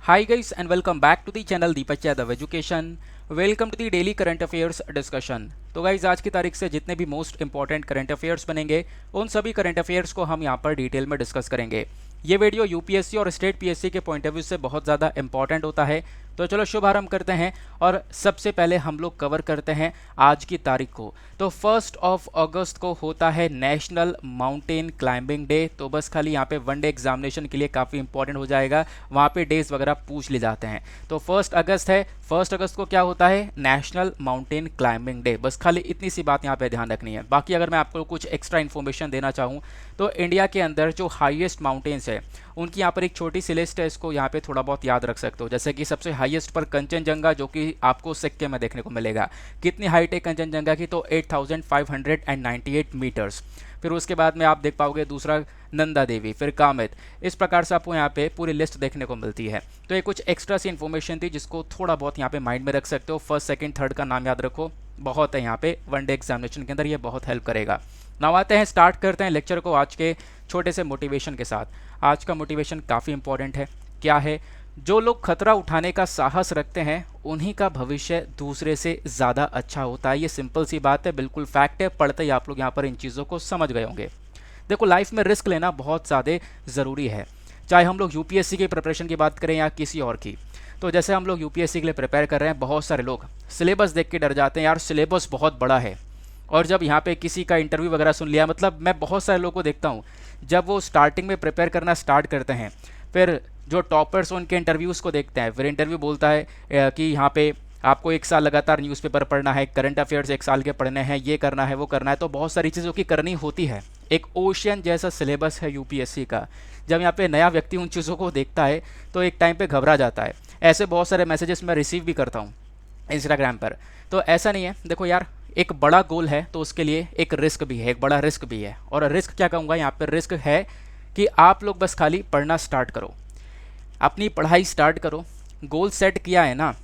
Hi guys and welcome back to the channel Deepak Yadav Education. Welcome to the daily current affairs discussion. तो guys आज की तारीख से जितने भी मोस्ट इंपॉर्टेंट करंट अफेयर्स बनेंगे उन सभी करंट अफेयर्स को हम यहाँ पर डिटेल में डिस्कस करेंगे। ये वीडियो यूपीएससी और स्टेट पीएससी के पॉइंट ऑफ व्यू से बहुत ज़्यादा इंपॉर्टेंट होता है। तो चलो शुभारंभ करते हैं और सबसे पहले हम लोग कवर करते हैं आज की तारीख को। तो 1 अगस्त को होता है नेशनल माउंटेन क्लाइंबिंग डे। तो बस खाली यहाँ पे वन डे एग्जामिनेशन के लिए काफ़ी इंपॉर्टेंट हो जाएगा, वहाँ पे डेज वगैरह पूछ ले जाते हैं। तो 1 अगस्त है, 1 अगस्त को क्या होता है? National mountain climbing day. बस खाली इतनी सी बात यहाँ पे ध्यान रखनी है। बाकी अगर मैं आपको कुछ एक्स्ट्रा इन्फॉर्मेशन देना चाहूँ तो इंडिया के अंदर जो हाईएस्ट माउंटेन्स है उनकी यहाँ पर एक छोटी सी लिस्ट है, इसको यहाँ पे थोड़ा बहुत याद रख सकते हो। जैसे कि सबसे हाईएस्ट पर कंचनजंगा, जो कि आपको सिक्किम में देखने को मिलेगा। कितनी हाइट है कंचनजंगा की? तो 8598 मीटर्स। फिर उसके बाद में आप देख पाओगे दूसरा नंदा देवी, फिर कामेत। इस प्रकार से आपको यहाँ पे पूरी लिस्ट देखने को मिलती है। तो ये कुछ एक्स्ट्रा सी इन्फॉर्मेशन थी जिसको थोड़ा बहुत यहाँ पे माइंड में रख सकते हो। फर्स्ट सेकंड थर्ड का नाम याद रखो, बहुत है यहाँ पे वन डे एग्जामिनेशन के अंदर, ये बहुत हेल्प करेगा। नाउ आते हैं, स्टार्ट करते हैं लेक्चर को आज के छोटे से मोटिवेशन के साथ। आज का मोटिवेशन काफ़ी इंपॉर्टेंट है। क्या है? जो लोग खतरा उठाने का साहस रखते हैं उन्हीं का भविष्य दूसरे से ज़्यादा अच्छा होता है। ये सिंपल सी बात है, बिल्कुल फैक्ट है। पढ़ते ही आप लोग यहाँ पर इन चीज़ों को समझ गए होंगे। देखो, लाइफ में रिस्क लेना बहुत ज़्यादा ज़रूरी है, चाहे हम लोग यूपीएससी की प्रिपरेशन की बात करें या किसी और की। तो जैसे हम लोग यूपीएससी के लिए प्रिपेयर कर रहे हैं, बहुत सारे लोग सिलेबस देख के डर जाते हैं, यार सिलेबस बहुत बड़ा है। और जब यहाँ पे किसी का इंटरव्यू वगैरह सुन लिया, मतलब मैं बहुत सारे लोगों को देखता हूँ जब वो स्टार्टिंग में प्रिपेयर करना स्टार्ट करते हैं, फिर जो टॉपर्स उनके इंटरव्यूज़ को देखते हैं, फिर इंटरव्यू बोलता है कि यहाँ पे आपको 1 साल लगातार न्यूज़पेपर पढ़ना है, करंट अफेयर्स 1 साल के पढ़ने हैं, ये करना है वो करना है। तो बहुत सारी चीज़ों की करनी होती है। एक ओशियन जैसा सिलेबस है यूपीएससी का। जब यहाँ पे नया व्यक्ति उन चीज़ों को देखता है तो एक टाइम पे घबरा जाता है। ऐसे बहुत सारे मैसेजेस मैं रिसीव भी करता हूँ इंस्टाग्राम पर। तो ऐसा नहीं है, देखो यार, एक बड़ा गोल है तो उसके लिए एक रिस्क भी है, एक बड़ा रिस्क भी है। और रिस्क क्या कहूँगा यहाँ पर? रिस्क है कि आप लोग बस खाली पढ़ना स्टार्ट करो, अपनी पढ़ाई स्टार्ट करो। गोल सेट किया है ना,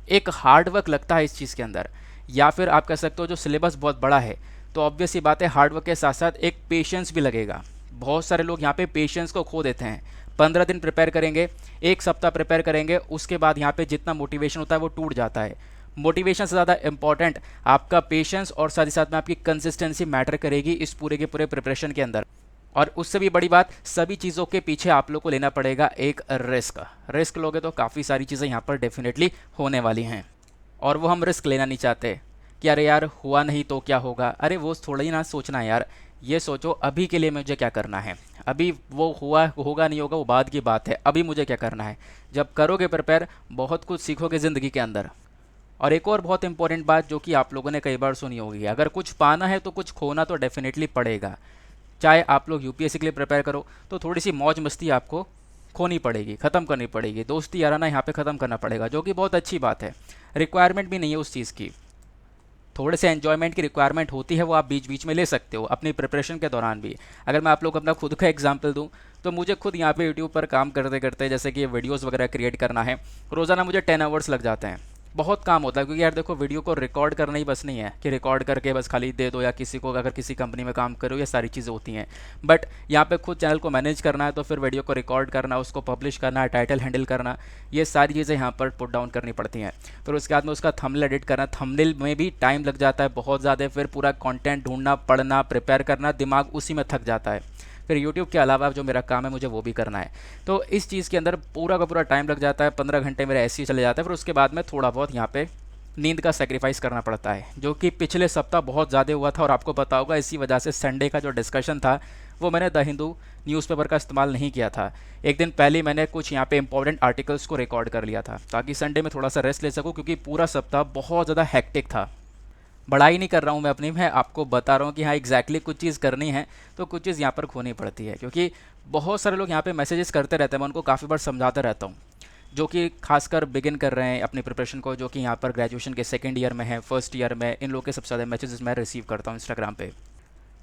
एक हार्ड वर्क लगता है इस चीज़ के अंदर, या फिर आप कह सकते हो जो सिलेबस बहुत बड़ा है तो ऑब्वियस सी बात है हार्ड वर्क के साथ साथ एक पेशेंस भी लगेगा। बहुत सारे लोग यहाँ पे पेशेंस को खो देते हैं। 15 दिन प्रिपेयर करेंगे, 1 सप्ताह प्रिपेयर करेंगे, उसके बाद यहाँ पे जितना मोटिवेशन होता है वो टूट जाता है। मोटिवेशन से ज़्यादा इंपॉर्टेंट आपका पेशेंस और साथ ही साथ में आपकी कंसिस्टेंसी मैटर करेगी इस पूरे के पूरे प्रिपरेशन के अंदर। और उससे भी बड़ी बात, सभी चीज़ों के पीछे आप लोग को लेना पड़ेगा एक रिस्क। रिस्क लोगे तो काफ़ी सारी चीज़ें यहाँ पर डेफिनेटली होने वाली हैं, और वो हम रिस्क लेना नहीं चाहते कि अरे यार हुआ नहीं तो क्या होगा। अरे वो थोड़ा ही ना सोचना यार, ये सोचो अभी के लिए मुझे क्या करना है। अभी वो हुआ होगा नहीं होगा वो बाद की बात है, अभी मुझे क्या करना है। जब करोगे प्रिपेयर, बहुत कुछ सीखोगे ज़िंदगी के अंदर। और एक और बहुत इंपॉर्टेंट बात जो कि आप लोगों ने कई बार सुनी होगी, अगर कुछ पाना है तो कुछ खोना तो डेफिनेटली पड़ेगा। चाहे आप लोग यूपीएससी के लिए प्रिपेयर करो तो थोड़ी सी मौज मस्ती आपको खोनी पड़ेगी, ख़त्म करनी पड़ेगी, दोस्ती याराना यहाँ पे ख़त्म करना पड़ेगा, जो कि बहुत अच्छी बात है। रिक्वायरमेंट भी नहीं है उस चीज़ की। थोड़े से एन्जॉयमेंट की रिक्वायरमेंट होती है, वो आप बीच बीच में ले सकते हो अपनी प्रिपरेशन के दौरान भी। अगर मैं आप लोग अपना खुद का एग्जांपल दूं तो मुझे खुद यहाँ पे यूट्यूब पर काम करते करते, जैसे कि वीडियोस वगैरह क्रिएट करना है, रोज़ाना मुझे 10 आवर्स लग जाते हैं। बहुत काम होता है, क्योंकि यार देखो, वीडियो को रिकॉर्ड करना ही बस नहीं है कि रिकॉर्ड करके बस खाली दे दो, या किसी को अगर किसी कंपनी में काम करो, ये सारी चीज़ें होती हैं। बट यहाँ पे खुद चैनल को मैनेज करना है, तो फिर वीडियो को रिकॉर्ड करना, उसको पब्लिश करना, टाइटल हैंडल करना, ये सारी चीज़ें यहाँ पर पुट डाउन करनी पड़ती हैं। फिर उसके बाद में उसका थंबनेल एडिट करना, थंबनेल में भी टाइम लग जाता है बहुत ज़्यादा। फिर पूरा कंटेंट ढूंढना, पढ़ना, प्रिपेयर करना, दिमाग उसी में थक जाता है। फिर यूट्यूब के अलावा जो मेरा काम है मुझे वो भी करना है। तो इस चीज़ के अंदर पूरा का पूरा टाइम लग जाता है, 15 घंटे मेरे ऐसे ही चले जाते हैं। फिर उसके बाद में थोड़ा बहुत यहाँ पे नींद का सेक्रीफाइस करना पड़ता है, जो कि पिछले सप्ताह बहुत ज़्यादा हुआ था। और आपको पता होगा, इसी वजह से संडे का जो डिस्कशन था वो मैंने द हिंदू न्यूज़पेपर का इस्तेमाल नहीं किया था। एक दिन पहले मैंने कुछ यहाँ पे इंपॉर्टेंट आर्टिकल्स को रिकॉर्ड कर लिया था, ताकि संडे में थोड़ा सा रेस्ट ले सकूँ, क्योंकि पूरा सप्ताह बहुत ज़्यादा हेक्टिक था। बड़ाई नहीं कर रहा हूँ मैं अपनी, मैं आपको बता रहा हूँ कि हाँ एग्जैक्टली कुछ चीज़ करनी है तो कुछ चीज़ यहाँ पर खोनी पड़ती है। क्योंकि बहुत सारे लोग यहाँ पे मैसेजेस करते रहते हैं, मैं उनको काफ़ी बार समझाता रहता हूँ, जो कि खासकर बिगिन कर रहे हैं अपनी प्रिपरेशन को, जो कि यहाँ पर ग्रेजुएशन के सेकंड ईयर में है, फर्स्ट ईयर में, इन लोगों के सबसे ज़्यादा मैसेजेस मैं रिसीव करता हूँ इंस्टाग्राम पे।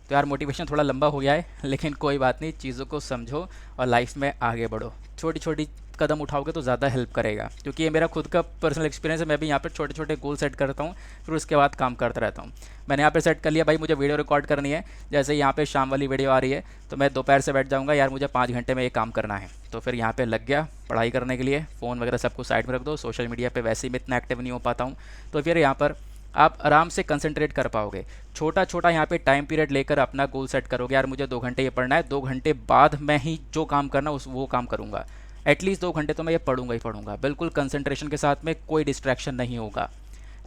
तो यार मोटिवेशन थोड़ा लंबा हो गया है, लेकिन कोई बात नहीं, चीज़ों को समझो और लाइफ में आगे बढ़ो। छोटी छोटी कदम उठाओगे तो ज़्यादा हेल्प करेगा, क्योंकि ये मेरा खुद का पर्सनल एक्सपीरियंस है। मैं भी यहाँ पे छोटे छोटे गोल सेट करता हूँ, फिर उसके बाद काम करता रहता हूँ। मैंने यहाँ पे सेट कर लिया भाई मुझे वीडियो रिकॉर्ड करनी है, जैसे यहाँ पे शाम वाली वीडियो आ रही है तो मैं दोपहर से बैठ जाऊँगा, यार मुझे 5 घंटे में ये काम करना है, तो फिर यहाँ पे लग गया पढ़ाई करने के लिए। फ़ोन वगैरह सब कुछ साइड में रख दो, सोशल मीडिया पे वैसे ही मैं इतना एक्टिव नहीं हो पाता हूँ, तो फिर यहाँ पर आप आराम से कंसंट्रेट कर पाओगे। छोटा छोटा यहाँ पे टाइम पीरियड लेकर अपना गोल सेट करोगे, यार मुझे 2 घंटे ये पढ़ना है, 2 घंटे बाद मैं ही जो काम करना उस वो काम करूँगा, एटलीस्ट 2 घंटे तो मैं ये पढ़ूंगा ही पढ़ूंगा, बिल्कुल कंसंट्रेशन के साथ में, कोई डिस्ट्रैक्शन नहीं होगा।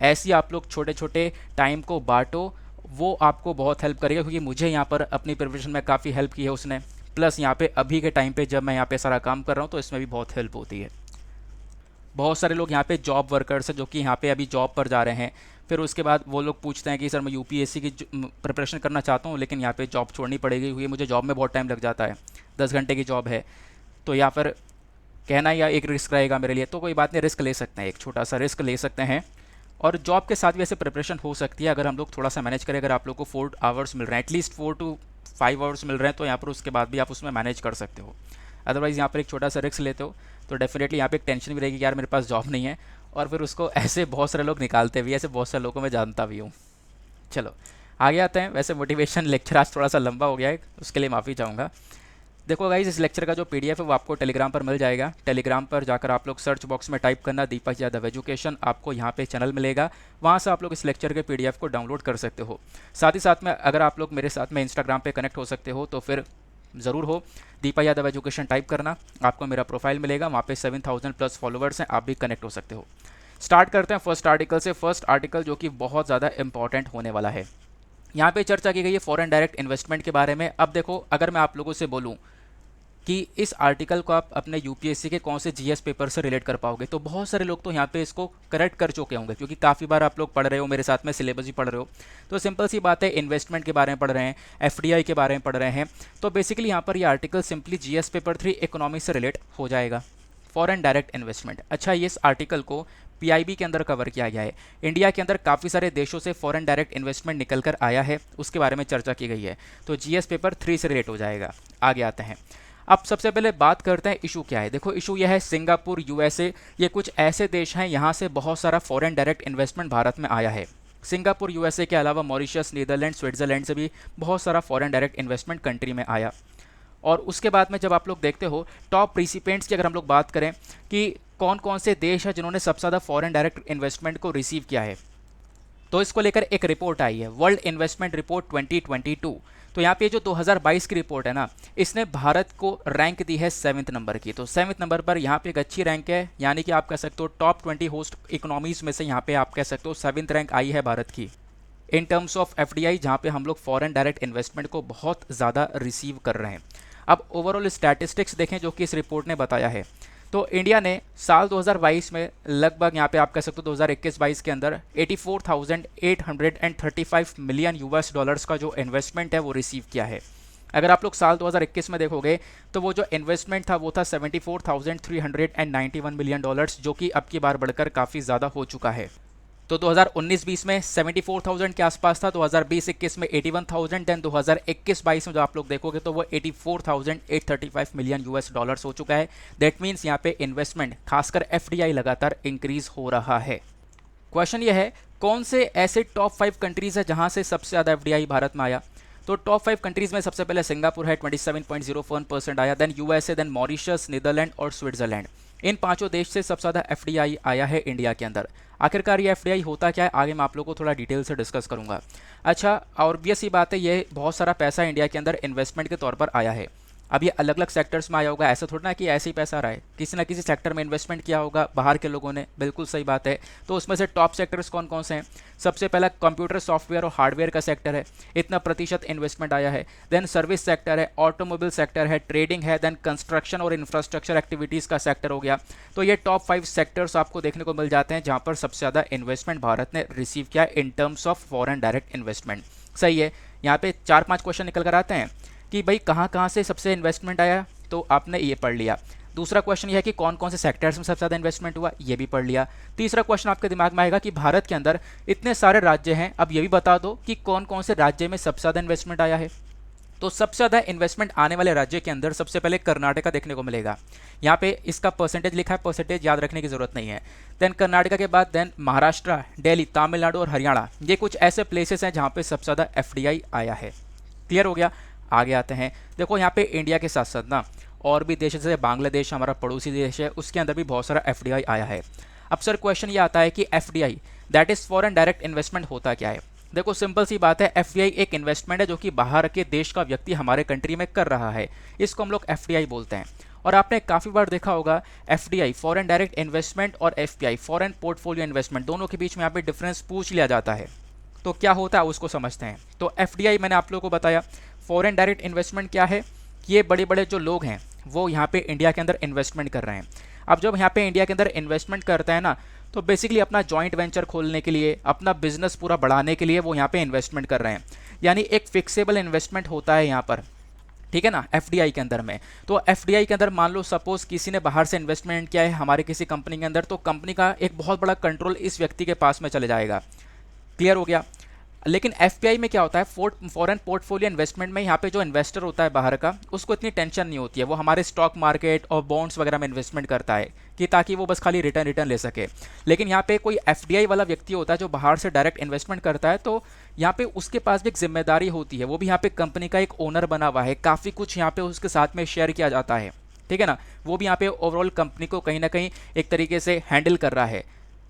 ऐसे आप लोग छोटे छोटे टाइम को बांटो, वो आपको बहुत हेल्प करेगा, क्योंकि मुझे यहाँ पर अपनी प्रिपरेशन में काफ़ी हेल्प की है उसने। प्लस यहाँ पे अभी के टाइम पे जब मैं यहाँ पे सारा काम कर रहा हूँ तो इसमें भी बहुत हेल्प होती है। बहुत सारे लोग यहाँ पे जॉब वर्कर्स हैं जो कि यहाँ पे अभी जॉब पर जा रहे हैं, फिर उसके बाद वो लोग पूछते हैं कि सर मैं यूपीएससी की प्रिपरेशन करना चाहता हूँ, लेकिन यहाँ पे जॉब छोड़नी पड़ेगी क्योंकि मुझे जॉब में बहुत टाइम लग जाता है, 10 घंटे की जॉब है, तो या फिर कहना या एक रिस्क रहेगा मेरे लिए। तो कोई बात नहीं, रिस्क ले सकते हैं, एक छोटा सा रिस्क ले सकते हैं। और जॉब के साथ भी ऐसे प्रिपरेशन हो सकती है अगर हम लोग थोड़ा सा मैनेज करें। अगर आप लोग को 4 आवर्स मिल रहे हैं, एटलीस्ट 4 to 5 आवर्स मिल रहे हैं, तो यहाँ पर उसके बाद भी आप उसमें मैनेज कर सकते हो। अदरवाइज़ यहाँ पर एक छोटा सा रिस्क लेते हो तो डेफिनेटली यहाँ पे एक टेंशन भी रहेगी कि यार मेरे पास जॉब नहीं है, और फिर उसको ऐसे बहुत सारे लोग निकालते भी, ऐसे बहुत सारे लोगों को मैं जानता भी हूँ। चलो आगे आते हैं। वैसे मोटिवेशन लेक्चर आज थोड़ा सा लंबा हो गया है, उसके लिए माफ़ी चाहूँगा। देखो गाइस, इस लेक्चर का जो पीडीएफ है वो आपको टेलीग्राम पर मिल जाएगा। टेलीग्राम पर जाकर आप लोग सर्च बॉक्स में टाइप करना दीपक यादव एजुकेशन, आपको यहाँ पे चैनल मिलेगा, वहाँ से आप लोग इस लेक्चर के पीडीएफ को डाउनलोड कर सकते हो। साथ ही साथ में अगर आप लोग मेरे साथ में इंस्टाग्राम पे कनेक्ट हो सकते हो तो फिर ज़रूर हो, दीपक यादव एजुकेशन टाइप करना, आपको मेरा प्रोफाइल मिलेगा, वहाँ पे 7000 प्लस फॉलोवर्स हैं, आप भी कनेक्ट हो सकते हो। स्टार्ट करते हैं फर्स्ट आर्टिकल से। फर्स्ट आर्टिकल जो कि बहुत ज़्यादा इंपॉर्टेंट होने वाला है, यहाँ पे चर्चा की गई है फॉरेन डायरेक्ट इन्वेस्टमेंट के बारे में। अब देखो, अगर मैं आप लोगों से बोलूँ कि इस आर्टिकल को आप अपने यूपीएससी के कौन से जीएस पेपर से रिलेट कर पाओगे, तो बहुत सारे लोग तो यहाँ पे इसको करेक्ट कर चुके होंगे, क्योंकि काफ़ी बार आप लोग पढ़ रहे हो, मेरे साथ में सिलेबस भी पढ़ रहे हो। तो सिंपल सी बात है, इन्वेस्टमेंट के बारे में पढ़ रहे हैं, एफडीआई के बारे में पढ़ रहे हैं, तो बेसिकली यहाँ पर ये article simply GS paper 3 economics से रिलेट हो जाएगा, फॉरेन डायरेक्ट इन्वेस्टमेंट। अच्छा, ये इस आर्टिकल को पीआईबी के अंदर कवर किया गया है। इंडिया के अंदर काफ़ी सारे देशों से फॉरेन डायरेक्ट इन्वेस्टमेंट निकल कर आया है, उसके बारे में चर्चा की गई है, तो जीएस पेपर 3 से रिलेट हो जाएगा। आगे आते हैं। अब सबसे पहले बात करते हैं इशू क्या है। देखो, इशू यह है सिंगापुर, यूएसए, ये कुछ ऐसे देश हैं यहाँ से बहुत सारा फॉरेन डायरेक्ट इन्वेस्टमेंट भारत में आया है। सिंगापुर, यूएसए के अलावा मॉरिशस, नीदरलैंड, स्विट्जरलैंड से भी बहुत सारा फॉरेन डायरेक्ट इन्वेस्टमेंट कंट्री में आया। और उसके बाद में जब आप लोग देखते हो टॉप रिसिपेंट्स की, अगर हम लोग बात करें कि कौन कौन से देश हैं जिन्होंने सबसे ज़्यादा फॉरेन डायरेक्ट इन्वेस्टमेंट को रिसीव किया है, तो इसको लेकर एक रिपोर्ट आई है, वर्ल्ड इन्वेस्टमेंट रिपोर्ट 2022। तो यहाँ पे जो 2022 की रिपोर्ट है ना, इसने भारत को रैंक दी है 7th नंबर की। तो 7th नंबर पर यहाँ पे एक अच्छी रैंक है, यानी कि आप कह सकते हो टॉप 20 होस्ट इकोनॉमीज में से यहाँ पे आप कह सकते हो 7th रैंक आई है भारत की इन टर्म्स ऑफ एफडीआई, जहाँ पे हम लोग फॉरेन डायरेक्ट इन्वेस्टमेंट को बहुत ज़्यादा रिसीव कर रहे हैं। अब ओवरऑल स्टैटिस्टिक्स देखें जो कि इस रिपोर्ट ने बताया है, तो इंडिया ने साल 2022 में लगभग यहाँ पे आप कह सकते हो 2021-22 के अंदर 84,835 मिलियन यूएस डॉलर्स का जो इन्वेस्टमेंट है वो रिसीव किया है। अगर आप लोग साल 2021 में देखोगे तो वो जो इन्वेस्टमेंट था वो था 74,391 मिलियन डॉलर्स, जो कि अब की बार बढ़कर काफ़ी ज़्यादा हो चुका है। तो 2019-20 में 74,000 के आसपास था, 2020-21 में 81,000, देन 2021-22 में जो आप लोग देखोगे तो वो 84,835 मिलियन यूएस डॉलर्स हो चुका है। दैट मीन्स यहाँ पे इन्वेस्टमेंट खासकर एफडीआई लगातार इंक्रीज हो रहा है। क्वेश्चन ये है, कौन से ऐसे टॉप 5 कंट्रीज है जहाँ से सबसे ज़्यादा एफडीआई भारत में आया। तो टॉप 5 कंट्रीज में सबसे पहले सिंगापुर है, 27.01% आया, then USA, then Mauritius, Netherland और स्विट्जरलैंड। इन पांचों देश से सबसे ज़्यादा एफडीआई आया है इंडिया के अंदर। आखिरकार ये एफडीआई होता क्या है, आगे मैं आप लोगों को थोड़ा डिटेल से डिस्कस करूंगा। अच्छा, ऑब्वियस ही बात है, ये बहुत सारा पैसा इंडिया के अंदर इन्वेस्टमेंट के तौर पर आया है। अब ये अलग अलग सेक्टर्स में आया होगा, ऐसा थोड़ा ना कि ऐसे ही पैसा आ रहा है, किसी ना किसी सेक्टर में इन्वेस्टमेंट किया होगा बाहर के लोगों ने, बिल्कुल सही बात है। तो उसमें से टॉप सेक्टर्स कौन कौन से हैं? सबसे पहला कंप्यूटर सॉफ्टवेयर और हार्डवेयर का सेक्टर है, इतना प्रतिशत इन्वेस्टमेंट आया है। देन सर्विस सेक्टर है, ऑटोमोबाइल सेक्टर है, ट्रेडिंग है, देन कंस्ट्रक्शन और इंफ्रास्ट्रक्चर एक्टिविटीज़ का सेक्टर हो गया। तो ये टॉप 5 सेक्टर्स आपको देखने को मिल जाते हैं जहाँ पर सबसे ज़्यादा इन्वेस्टमेंट भारत ने रिसीव किया in terms of foreign direct investment. सही है, यहाँ पे 4-5 क्वेश्चन निकल कर आते हैं कि भाई कहाँ कहाँ से सबसे इन्वेस्टमेंट आया, तो आपने ये पढ़ लिया। दूसरा क्वेश्चन ये है कि कौन कौन से सेक्टर्स में सबसे ज़्यादा इन्वेस्टमेंट हुआ, ये भी पढ़ लिया। तीसरा क्वेश्चन आपके दिमाग में आएगा कि भारत के अंदर इतने सारे राज्य हैं, अब ये भी बता दो कि कौन कौन से राज्य में सबसे ज़्यादा इन्वेस्टमेंट आया है। तो सबसे ज़्यादा इन्वेस्टमेंट आने वाले राज्य के अंदर सबसे पहले कर्नाटका देखने को मिलेगा। यहाँ पे इसका परसेंटेज लिखा है, परसेंटेज याद रखने की ज़रूरत नहीं है। देन कर्नाटका के बाद देन महाराष्ट्र, दिल्ली, तमिलनाडु और हरियाणा, ये कुछ ऐसे प्लेसेस हैं जहाँ पे सबसे ज़्यादा एफडीआई आया है। क्लियर हो गया। आगे आते हैं। देखो यहाँ पे इंडिया के साथ साथ ना और भी देश जैसे बांग्लादेश हमारा पड़ोसी देश है, उसके अंदर भी बहुत सारा एफडीआई आया है। अब सर क्वेश्चन ये आता है कि FDI that is foreign direct investment होता क्या है। देखो सिंपल सी बात है, एफडीआई एक इन्वेस्टमेंट है जो कि बाहर के देश का व्यक्ति हमारे कंट्री में कर रहा है, इसको हम लोग एफडीआई बोलते हैं। और आपने काफ़ी बार देखा होगा एफडीआई फॉरेन डायरेक्ट इन्वेस्टमेंट और एफपीआई फॉरेन पोर्टफोलियो इन्वेस्टमेंट, दोनों के बीच में यहाँ पे डिफरेंस पूछ लिया जाता है। तो क्या होता है उसको समझते हैं। तो एफडीआई मैंने आप लोगों को बताया, फॉरेन डायरेक्ट इन्वेस्टमेंट क्या है कि ये बड़े बड़े जो लोग हैं वो यहाँ पे इंडिया के अंदर इन्वेस्टमेंट कर रहे हैं। अब जब यहाँ पे इंडिया के अंदर इन्वेस्टमेंट करते हैं ना, तो बेसिकली अपना जॉइंट वेंचर खोलने के लिए, अपना बिजनेस पूरा बढ़ाने के लिए वो यहाँ पे इन्वेस्टमेंट कर रहे हैं। यानी एक फिक्सेबल इन्वेस्टमेंट होता है यहाँ पर, ठीक है ना, एफडीआई के अंदर में। तो एफडीआई के अंदर मान लो सपोज किसी ने बाहर से इन्वेस्टमेंट किया है हमारे किसी कंपनी के अंदर, तो कंपनी का एक बहुत बड़ा कंट्रोल इस व्यक्ति के पास में चले जाएगा। क्लियर हो गया। लेकिन एफपीआई में क्या होता है, फॉरेन पोर्टफोलियो इन्वेस्टमेंट में यहाँ पे जो इन्वेस्टर होता है बाहर का, उसको इतनी टेंशन नहीं होती है, वो हमारे स्टॉक मार्केट और बॉन्ड्स वगैरह में इन्वेस्टमेंट करता है कि ताकि वो बस खाली रिटर्न ले सके। लेकिन यहाँ पे कोई एफडीआई वाला व्यक्ति होता है जो बाहर से डायरेक्ट इन्वेस्टमेंट करता है, तो यहाँ पे उसके पास भी एक जिम्मेदारी होती है, वो भी यहाँ पे कंपनी का एक ओनर बना हुआ है, काफ़ी कुछ यहाँ पे उसके साथ में शेयर किया जाता है, ठीक है ना। वो भी यहाँ पे ओवरऑल कंपनी को कहीं ना कहीं एक तरीके से हैंडल कर रहा है,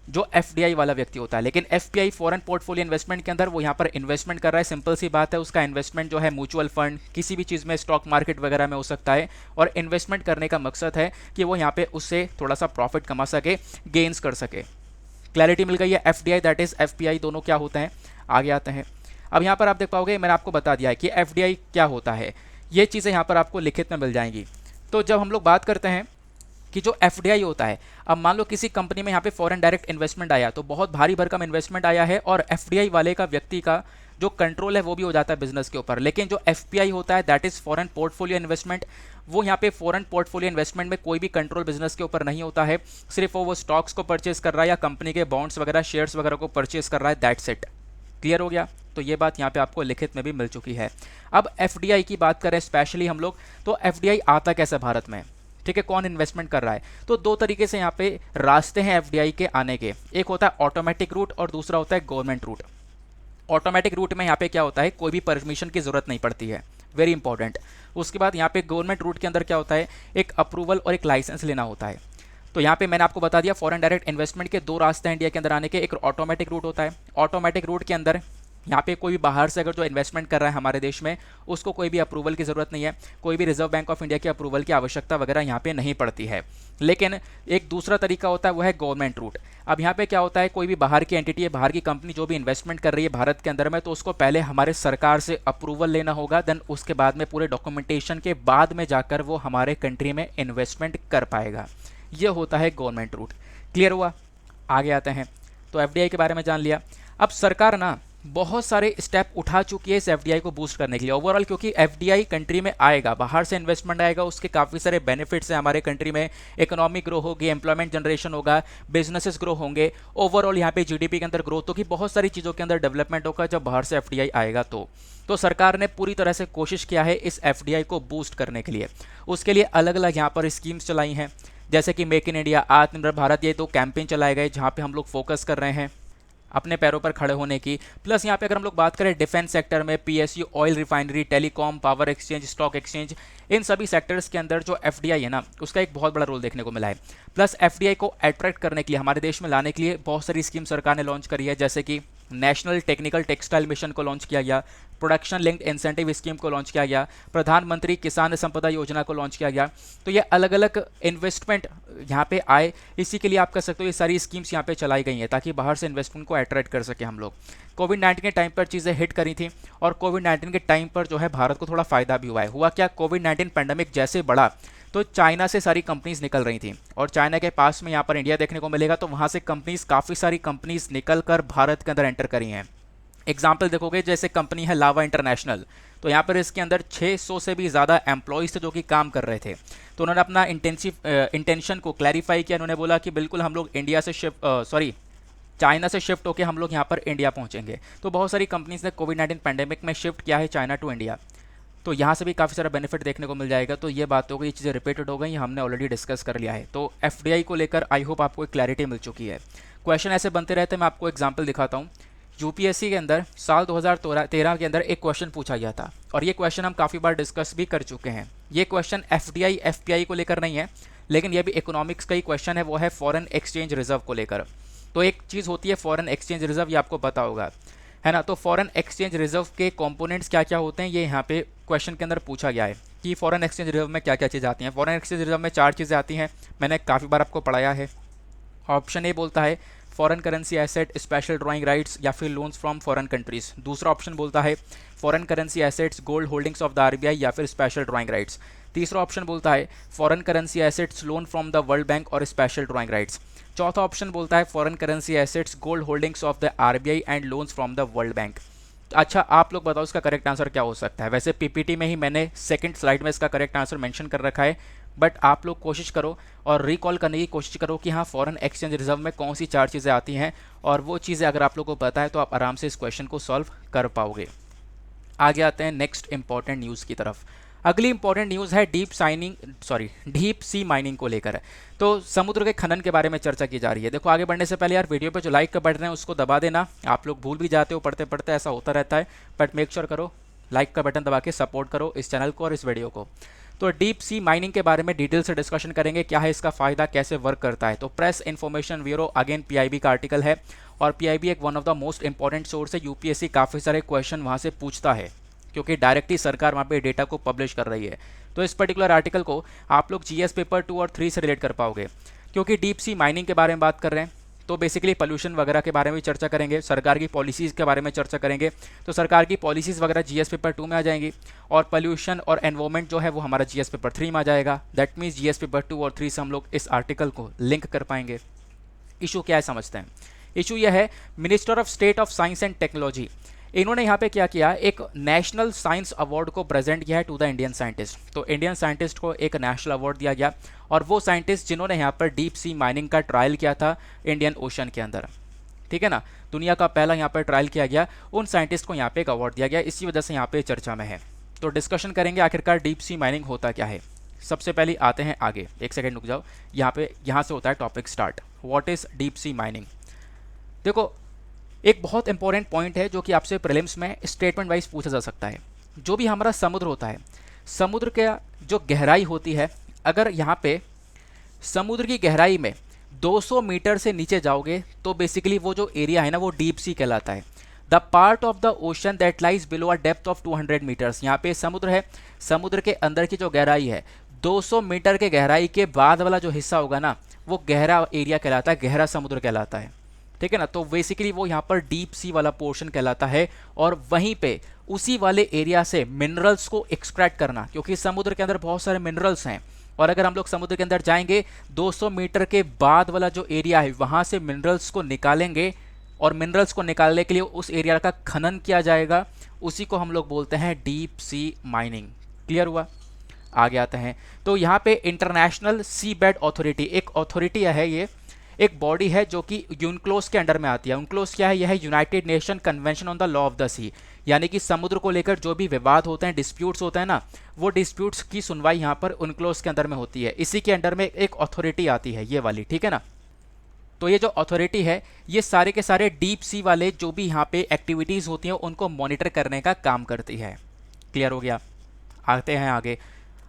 जो एफडीआई वाला व्यक्ति होता है। लेकिन एफपीआई फॉरेन पोर्टफोलियो इन्वेस्टमेंट के अंदर वो यहाँ पर इन्वेस्टमेंट कर रहा है। सिंपल सी बात है, उसका इन्वेस्टमेंट जो है म्यूचुअल फंड, किसी भी चीज़ में, स्टॉक मार्केट वगैरह में हो सकता है। और इन्वेस्टमेंट करने का मकसद है कि वो यहाँ पे उससे थोड़ा सा प्रॉफिट कमा सके, गेन्स कर सके। क्लैरिटी मिल गई है। एफडीआई दैट इज एफपीआई दोनों क्या होते हैं। आगे आते हैं। अब यहाँ पर आप देख पाओगे, मैंने आपको बता दिया है कि एफडीआई क्या होता है, ये चीज़ें यहाँ पर आपको लिखित में मिल जाएंगी। तो जब हम लोग बात करते हैं कि जो एफडीआई होता है, अब मान लो किसी कंपनी में यहाँ पे फॉरेन डायरेक्ट इन्वेस्टमेंट आया, तो बहुत भारी भरकम इन्वेस्टमेंट आया है और एफडीआई वाले का व्यक्ति का जो कंट्रोल है वो भी हो जाता है बिजनेस के ऊपर। लेकिन जो एफपीआई होता है that is foreign portfolio investment, वो यहाँ पे फॉरेन पोर्टफोलियो इन्वेस्टमेंट में कोई भी कंट्रोल बिजनेस के ऊपर नहीं होता है, सिर्फ वो स्टॉक्स को परचेज कर रहा है या कंपनी के बॉन्ड्स वगैरह, शेयर्स वगैरह को परचेज कर रहा है, दैट्स इट। क्लियर हो गया। तो ये बात यहाँ पे आपको लिखित में भी मिल चुकी है। अब एफडीआई की बात करें स्पेशली हम लोग, तो एफडीआई आता कैसे भारत में, ठीक है, कौन इन्वेस्टमेंट कर रहा है। तो दो तरीके से यहाँ पे रास्ते हैं एफडीआई के आने के, एक होता है ऑटोमेटिक रूट और दूसरा होता है गवर्नमेंट रूट। ऑटोमेटिक रूट में यहाँ पे क्या होता है, कोई भी परमिशन की जरूरत नहीं पड़ती है, वेरी इंपॉर्टेंट। उसके बाद यहाँ पे गवर्नमेंट रूट के अंदर क्या होता है, एक अप्रूवल और एक लाइसेंस लेना होता है। तो यहाँ पे मैंने आपको बता दिया फॉरेन डायरेक्ट इन्वेस्टमेंट के दो रास्ते हैं इंडिया के अंदर आने के, एक ऑटोमेटिक रूट होता है। ऑटोमेटिक रूट के अंदर यहाँ पे कोई भी बाहर से अगर जो इन्वेस्टमेंट कर रहा है हमारे देश में, उसको कोई भी अप्रूवल की ज़रूरत नहीं है, कोई भी रिजर्व बैंक ऑफ इंडिया के अप्रूवल की आवश्यकता वगैरह यहाँ पे नहीं पड़ती है। लेकिन एक दूसरा तरीका होता है, वो है गवर्नमेंट रूट। अब यहाँ पे क्या होता है, कोई भी बाहर की एंटिटी है, बाहर की कंपनी जो भी इन्वेस्टमेंट कर रही है भारत के अंदर में, तो उसको पहले हमारे सरकार से अप्रूवल लेना होगा, देन उसके बाद में पूरे डॉक्यूमेंटेशन के बाद में जाकर वो हमारे कंट्री में इन्वेस्टमेंट कर पाएगा। ये होता है गवर्नमेंट रूट। क्लियर हुआ। आगे आते हैं। तो एफडीआई के बारे में जान लिया। अब सरकार ना बहुत सारे स्टेप उठा चुकी है इस एफडीआई को बूस्ट करने के लिए ओवरऑल, क्योंकि एफडीआई कंट्री में आएगा, बाहर से इन्वेस्टमेंट आएगा, उसके काफ़ी सारे बेनिफिट्स हैं हमारे कंट्री में, इकोनॉमिक ग्रो होगी, एम्प्लॉयमेंट जनरेशन होगा, बिजनेसेस ग्रो होंगे, ओवरऑल यहाँ पे जीडीपी के अंदर ग्रोथ होगी, बहुत सारी चीज़ों के अंदर डेवलपमेंट होगा जब बाहर से एफडीआई आएगा। तो सरकार ने पूरी तरह से कोशिश किया है इस एफडीआई को बूस्ट करने के लिए। उसके लिए अलग अलग यहाँ पर स्कीम्स चलाई हैं, जैसे कि मेक इन इंडिया, आत्मनिर्भर भारत, ये दो कैंपेन चलाए गए जहाँ पे हम लोग फोकस कर रहे हैं अपने पैरों पर खड़े होने की। प्लस यहाँ पे अगर हम लोग बात करें डिफेंस सेक्टर में, PSU, oil refinery, telecom, power exchange, stock exchange, इन सभी सेक्टर्स के अंदर जो एफडीआई है ना, उसका एक बहुत बड़ा रोल देखने को मिला है। प्लस एफडीआई को अट्रैक्ट करने के लिए, हमारे देश में लाने के लिए बहुत सारी स्कीम सरकार ने लॉन्च करी है, जैसे कि नेशनल टेक्निकल टेक्सटाइल मिशन को लॉन्च किया गया, प्रोडक्शन लिंक्ड इंसेंटिव स्कीम को लॉन्च किया गया, प्रधानमंत्री किसान संपदा योजना को लॉन्च किया गया। तो ये अलग अलग इन्वेस्टमेंट यहाँ पे आए, इसी के लिए आप कह सकते हो ये सारी स्कीम्स यहाँ पे चलाई गई हैं ताकि बाहर से इन्वेस्टमेंट को अट्रैक्ट कर सके हम लोग। कोविड-19 के टाइम पर चीज़ें हिट करी थी और कोविड-19 के टाइम पर जो है भारत को थोड़ा फ़ायदा भी हुआ है। हुआ क्या, कोविड-19 पैंडेमिक जैसे बढ़ा तो चाइना से सारी कंपनीज निकल रही थी और चाइना के पास में यहाँ पर इंडिया देखने को मिलेगा, तो वहाँ से कंपनीज, काफ़ी सारी कंपनीज निकल कर भारत के अंदर एंटर करी हैं। एग्जाम्पल देखोगे, जैसे कंपनी है लावा इंटरनेशनल, तो यहाँ पर इसके अंदर 600 से भी ज़्यादा एम्प्लॉयज़ थे जो कि काम कर रहे थे। तो उन्होंने अपना इंटेंशन को क्लैरिफाई किया, उन्होंने बोला कि बिल्कुल हम लोग चाइना से शिफ्ट होकर हम लोग यहाँ पर इंडिया पहुँचेंगे। तो बहुत सारी कंपनीज ने कोविड-19 पैंडेमिक में शिफ्ट किया है चाइना टू इंडिया। तो यहाँ से भी काफ़ी सारा बेनिफिट देखने को मिल जाएगा। तो ये बात हो गई, ये चीज़ें रिपीटेड हो गई, हमने ऑलरेडी डिस्कस कर लिया है। तो एफडीआई को लेकर आई होप आपको एक क्लैरिटी मिल चुकी है। क्वेश्चन ऐसे बनते रहते हैं, मैं आपको एग्जाम्पल दिखाता हूँ। यूपीएससी के अंदर साल 2013 के अंदर एक क्वेश्चन पूछा गया था, और ये क्वेश्चन हम काफ़ी बार डिस्कस भी कर चुके हैं। ये क्वेश्चन एफडीआई एफपीआई को लेकर नहीं है, लेकिन ये भी इकोनॉमिक्स का ही क्वेश्चन है, वो है फॉरेन एक्सचेंज रिजर्व को लेकर। तो एक चीज़ होती है फॉरेन एक्सचेंज रिजर्व, ये आपको पता होगा, है ना। तो फॉरेन एक्सचेंज रिजर्व के कंपोनेंट्स क्या क्या होते हैं, ये यहाँ पे क्वेश्चन के अंदर पूछा गया है कि फॉरेन एक्सचेंज रिजर्व में क्या क्या चीज़ें आती हैं। फॉरेन एक्सचेंज रिजर्व में 4 चीज़ें आती हैं, मैंने काफ़ी बार आपको पढ़ाया है। ऑप्शन ए बोलता है foreign currency asset, special drawing rights या फिर लोन्स फ्रॉम फॉरेन कंट्रीज। दूसरा ऑप्शन बोलता है foreign currency assets, gold holdings of the RBI या फिर स्पेशल ड्राइंग राइट्स। तीसरा ऑप्शन बोलता है foreign currency assets, loan from the world bank और स्पेशल ड्राइंग राइट्स। चौथा ऑप्शन बोलता है foreign currency assets, gold holdings of the RBI and loans from the world bank. अच्छा, आप लोग बताओ इसका करेक्ट आंसर क्या हो सकता है। वैसे पीपीटी में ही मैंने सेकंड स्लाइड में इसका करेक्ट आंसर मेंशन कर रखा है, बट आप लोग कोशिश करो और रिकॉल करने की कोशिश करो कि हाँ फॉरेन एक्सचेंज रिजर्व में कौन सी 4 चीज़ें आती हैं, और वो चीज़ें अगर आप लोग को पता है तो आप आराम से इस क्वेश्चन को सॉल्व कर पाओगे। आगे आते हैं नेक्स्ट इंपॉर्टेंट न्यूज़ की तरफ। अगली इंपॉर्टेंट न्यूज़ है डीप सी माइनिंग को लेकर। तो समुद्र के खनन के बारे में चर्चा की जा रही है। देखो, आगे बढ़ने से पहले यार वीडियो पे जो लाइक का बटन है उसको दबा देना। आप लोग भूल भी जाते हो पढ़ते पढ़ते, ऐसा होता रहता है, बट मेक श्योर करो लाइक का बटन दबा के सपोर्ट करो इस चैनल को और इस वीडियो को। तो डीप सी माइनिंग के बारे में डिटेल से डिस्कशन करेंगे, क्या है इसका फ़ायदा, कैसे वर्क करता है। तो press information bureau, again PIB का आर्टिकल है, और पीआईबी एक one of the most important source है। यूपीएससी काफ़ी सारे क्वेश्चन वहाँ से पूछता है, क्योंकि डायरेक्टली सरकार वहाँ पे डेटा को पब्लिश कर रही है। तो इस पर्टिकुलर आर्टिकल को आप लोग जीएस पेपर 2 और 3 से रिलेट कर पाओगे, क्योंकि डीप सी माइनिंग के बारे में बात कर रहे हैं। तो बेसिकली पोल्यूशन वगैरह के बारे में चर्चा करेंगे, सरकार की पॉलिसीज़ के बारे में चर्चा करेंगे। तो सरकार की पॉलिसीज़ वगैरह जीएस पेपर 2 में आ जाएंगी, और पोल्यूशन और एनवायरमेंट जो है वो हमारा जीएस पेपर 3 में आ जाएगा। दैट मीन्स जीएस पेपर 2 और 3 से हम लोग इस आर्टिकल को लिंक कर पाएंगे। इशू क्या है समझते हैं। इशू यह है, minister of state of science and technology, इन्होंने यहाँ पे क्या किया, एक नेशनल साइंस अवार्ड को प्रेजेंट किया है टू द इंडियन साइंटिस्ट। तो इंडियन साइंटिस्ट को एक नेशनल अवार्ड दिया गया, और वो साइंटिस्ट जिन्होंने यहाँ पर डीप सी माइनिंग का ट्रायल किया था इंडियन ओशन के अंदर, ठीक है ना, दुनिया का पहला यहाँ पर ट्रायल किया गया, उन साइंटिस्ट को यहाँ पे एक अवार्ड दिया गया। इसी वजह से यहाँ पे चर्चा में है। तो डिस्कशन करेंगे आखिरकार डीप सी माइनिंग होता क्या है। सबसे पहले आते हैं आगे, एक सेकेंड रुक जाओ, यहाँ से होता है topic start. What is deep sea mining. देखो, एक बहुत इंपॉर्टेंट पॉइंट है जो कि आपसे प्रीलिम्स में स्टेटमेंट वाइज पूछा जा सकता है। जो भी हमारा समुद्र होता है, समुद्र के जो गहराई होती है, अगर यहाँ पे समुद्र की गहराई में 200 मीटर से नीचे जाओगे तो बेसिकली वो जो एरिया है ना वो डीप सी कहलाता है। The part of the ocean that lies below a depth of 200 metres, यहाँ पे समुद्र है, समुद्र के अंदर की जो गहराई है 200 मीटर के गहराई के बाद वाला जो हिस्सा होगा ना वो गहरा एरिया कहलाता है, गहरा समुद्र कहलाता है, ठीक है ना। तो बेसिकली वो यहाँ पर डीप सी वाला पोर्शन कहलाता है, और वहीं पे उसी वाले एरिया से मिनरल्स को एक्सट्रैक्ट करना, क्योंकि समुद्र के अंदर बहुत सारे मिनरल्स हैं, और अगर हम लोग समुद्र के अंदर जाएंगे 200 मीटर के बाद वाला जो एरिया है वहाँ से मिनरल्स को निकालेंगे, और मिनरल्स को निकालने के लिए उस एरिया का खनन किया जाएगा, उसी को हम लोग बोलते हैं डीप सी माइनिंग। क्लियर हुआ। आगे आते हैं। तो यहाँ पे इंटरनेशनल सी बेड अथॉरिटी एक अथॉरिटी है, ये एक बॉडी है जो कि यूनक्लोज के अंडर में आती है। यूनक्लोज क्या है, यह है United Nation Convention on the Law of the Sea, यानी कि समुद्र को लेकर जो भी विवाद होते हैं, डिस्प्यूट्स होते हैं ना, वो डिस्प्यूट्स की सुनवाई यहाँ पर यूनक्लोज के अंदर में होती है। इसी के अंडर में एक अथॉरिटी आती है, ये वाली, ठीक है ना। तो ये जो अथॉरिटी है ये सारे के सारे डीप सी वाले जो भी यहाँ पे एक्टिविटीज़ होती हैं उनको मॉनिटर करने का काम करती है। क्लियर हो गया। आते हैं आगे।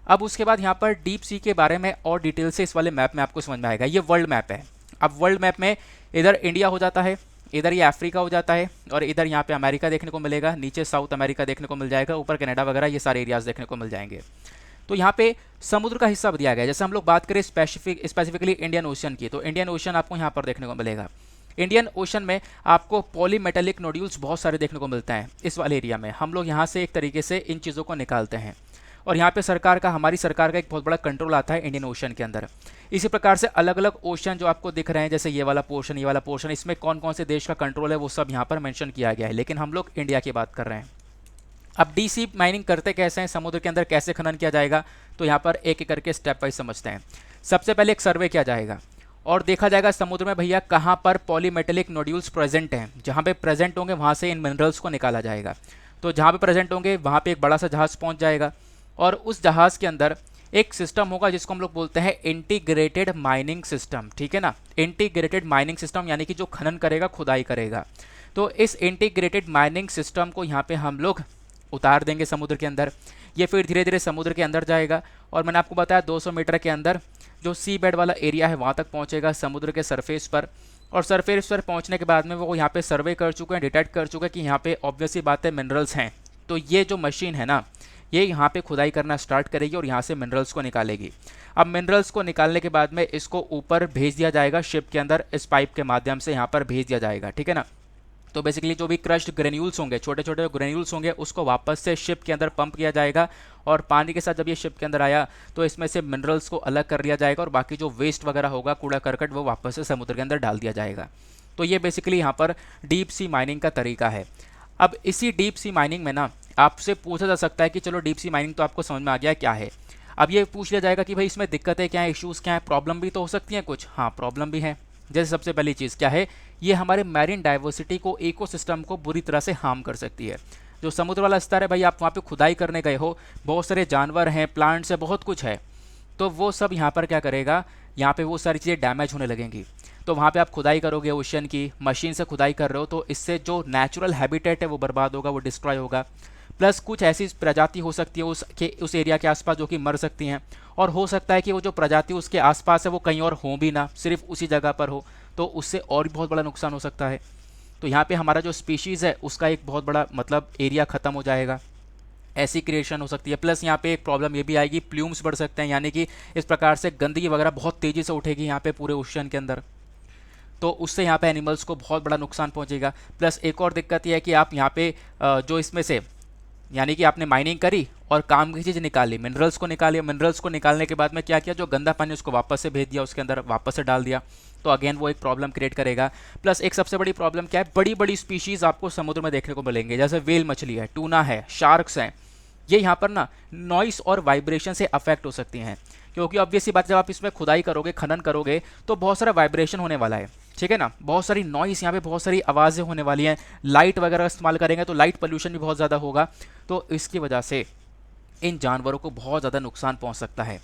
अब उसके बाद यहाँ पर डीप सी के बारे में और डिटेल से इस वाले मैप में आपको समझ में आएगा। ये वर्ल्ड मैप है। अब वर्ल्ड मैप में इधर इंडिया हो जाता है, इधर ये अफ्रीका हो जाता है, और इधर यहाँ पे अमेरिका देखने को मिलेगा, नीचे साउथ अमेरिका देखने को मिल जाएगा, ऊपर कनाडा वगैरह ये सारे एरियाज देखने को मिल जाएंगे। तो यहाँ पे समुद्र का हिस्सा दिया गया है। जैसे हम लोग बात करें स्पेसिफिकली इंडियन ओशन की, तो इंडियन ओशन आपको यहाँ पर देखने को मिलेगा। इंडियन ओशन में आपको पॉलीमेटेलिक नोड्यूल्स बहुत सारे देखने को मिलते हैं। इस वाले एरिया में हम लोग यहाँ से एक तरीके से इन चीज़ों को निकालते हैं, और यहाँ पे हमारी सरकार का एक बहुत बड़ा कंट्रोल आता है इंडियन ओशन के अंदर। इसी प्रकार से अलग अलग ओशन जो आपको दिख रहे हैं, जैसे ये वाला पोर्शन, इसमें कौन कौन से देश का कंट्रोल है वो सब यहाँ पर मेंशन किया गया है, लेकिन हम लोग इंडिया की बात कर रहे हैं। अब डीप सी माइनिंग करते कैसे हैं, समुद्र के अंदर कैसे खनन किया जाएगा, तो यहाँ पर एक एक करके स्टेप वाइज समझते हैं। सबसे पहले एक सर्वे किया जाएगा और देखा जाएगा समुद्र में भैया कहाँ पर पॉलीमेटेलिक नोड्यूल्स प्रेजेंट हैं। जहाँ पे प्रेजेंट होंगे वहाँ से इन मिनरल्स को निकाला जाएगा। तो जहाँ पे प्रेजेंट होंगे वहाँ पे एक बड़ा सा जहाज़ पहुँच जाएगा और उस जहाज़ के अंदर एक सिस्टम होगा जिसको हम लोग बोलते हैं इंटीग्रेटेड माइनिंग सिस्टम, ठीक है ना। इंटीग्रेटेड माइनिंग सिस्टम यानी कि जो खनन करेगा, खुदाई करेगा। तो इस इंटीग्रेटेड माइनिंग सिस्टम को यहाँ पे हम लोग उतार देंगे समुद्र के अंदर। ये फिर धीरे धीरे समुद्र के अंदर जाएगा और मैंने आपको बताया 200 मीटर के अंदर जो सी बेड वाला एरिया है वहाँ तक पहुँचेगा समुद्र के सरफेस पर। और सरफेस पर पहुँचने के बाद में वो यहाँ पे सर्वे कर चुके हैं, डिटेक्ट कर चुके हैं कि यहाँ पे ऑब्वियसली बात है मिनरल्स हैं। तो ये जो मशीन है ना, ये यहाँ पे खुदाई करना स्टार्ट करेगी और यहाँ से मिनरल्स को निकालेगी। अब मिनरल्स को निकालने के बाद में इसको ऊपर भेज दिया जाएगा शिप के अंदर, इस पाइप के माध्यम से यहाँ पर भेज दिया जाएगा, ठीक है ना। तो बेसिकली जो भी क्रश्ड ग्रेन्यूल्स होंगे, छोटे छोटे ग्रेन्यूल्स होंगे, उसको वापस से शिप के अंदर पंप किया जाएगा और पानी के साथ जब ये शिप के अंदर आया तो इसमें से मिनरल्स को अलग कर लिया जाएगा और बाकी जो वेस्ट वगैरह होगा, कूड़ा करकट, वो वापस से समुद्र के अंदर डाल दिया जाएगा। तो ये बेसिकली यहाँ पर डीप सी माइनिंग का तरीका है। अब इसी डीप सी माइनिंग में ना आपसे पूछा जा सकता है कि चलो डीप सी माइनिंग तो आपको समझ में आ गया क्या है। अब ये पूछ लिया जाएगा कि भाई इसमें दिक्कतें क्या है, इश्यूज़ क्या है, प्रॉब्लम भी तो हो सकती हैं कुछ। हाँ, प्रॉब्लम भी है। जैसे सबसे पहली चीज़ क्या है, ये हमारे मैरिन डाइवर्सिटी को, इकोसिस्टम को बुरी तरह से हार्म कर सकती है। जो समुद्र वाला स्तर है भाई, आप वहाँ पे खुदाई करने गए हो, बहुत सारे जानवर हैं, प्लांट्स है, बहुत कुछ है, तो वो सब यहाँ पर क्या करेगा, यहाँ पे वो सारी चीज़ें डैमेज होने लगेंगी। तो वहाँ पे आप खुदाई करोगे ओशन की, मशीन से खुदाई कर रहे हो, तो इससे जो नेचुरल हैबिटेट है वो बर्बाद होगा, वो डिस्ट्रॉय होगा। प्लस कुछ ऐसी प्रजाति हो सकती है उस एरिया के आसपास जो कि मर सकती हैं, और हो सकता है कि वो जो प्रजाति उसके आसपास है वो कहीं और हो भी ना, सिर्फ उसी जगह पर हो, तो उससे और भी बहुत बड़ा नुकसान हो सकता है। तो यहाँ पे हमारा जो स्पीशीज़ है उसका एक बहुत बड़ा मतलब एरिया ख़त्म हो जाएगा, ऐसी क्रिएशन हो सकती है। प्लस यहाँ पे एक प्रॉब्लम ये भी आएगी, प्ल्यूम्स बढ़ सकते हैं, यानी कि इस प्रकार से गंदगी वगैरह बहुत तेज़ी से उठेगी यहाँ पे पूरे ओशन के अंदर, तो उससे यहाँ पे एनिमल्स को बहुत बड़ा नुकसान पहुँचेगा। प्लस एक और दिक्कत यह है कि आप यहाँ पे जो इसमें से यानी कि आपने माइनिंग करी और काम की चीज़ निकाली, मिनरल्स को निकाली, मिनरल्स को निकालने के बाद में क्या किया, जो गंदा पानी उसको वापस से भेज दिया, उसके अंदर वापस से डाल दिया, तो अगेन वो एक प्रॉब्लम क्रिएट करेगा। प्लस एक सबसे बड़ी प्रॉब्लम क्या है, बड़ी बड़ी स्पीशीज़ आपको समुद्र में देखने को मिलेंगे, जैसे वेल मछली है, टूना है, शार्क्स हैं, ये यहाँ पर ना नॉइस और वाइब्रेशन से अफेक्ट हो सकती हैं, क्योंकि ऑब्वियसली बात, जब आप इसमें खुदाई करोगे, खनन करोगे, तो बहुत सारा वाइब्रेशन होने वाला है, ठीक है ना, बहुत सारी नॉइस, यहाँ पे बहुत सारी आवाज़ें होने वाली हैं, लाइट वगैरह इस्तेमाल करेंगे तो लाइट पोल्यूशन भी बहुत ज़्यादा होगा, तो इसकी वजह से इन जानवरों को बहुत ज़्यादा नुकसान पहुँच सकता है।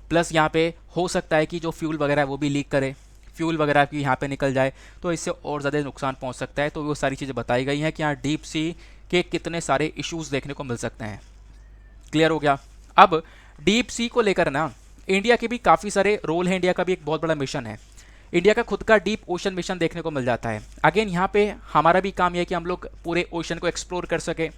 प्लस यहाँ पे हो सकता है कि जो फ्यूल वगैरह है वो भी लीक करे, फ्यूल वगैरह की यहाँ पे निकल जाए, तो इससे और ज़्यादा नुकसान पहुँच सकता है। तो वो सारी चीज़ें बताई गई हैं कि यहाँ डीप सी के कितने सारे इश्यूज़ देखने को मिल सकते हैं। क्लियर हो गया। अब डीप सी को लेकर ना इंडिया के भी काफ़ी सारे रोल हैं, इंडिया का भी एक बहुत बड़ा मिशन है, इंडिया का खुद का डीप ओशन मिशन देखने को मिल जाता है। अगेन यहाँ पे हमारा भी काम यह है कि हम लोग पूरे ओशन को एक्सप्लोर कर सकें,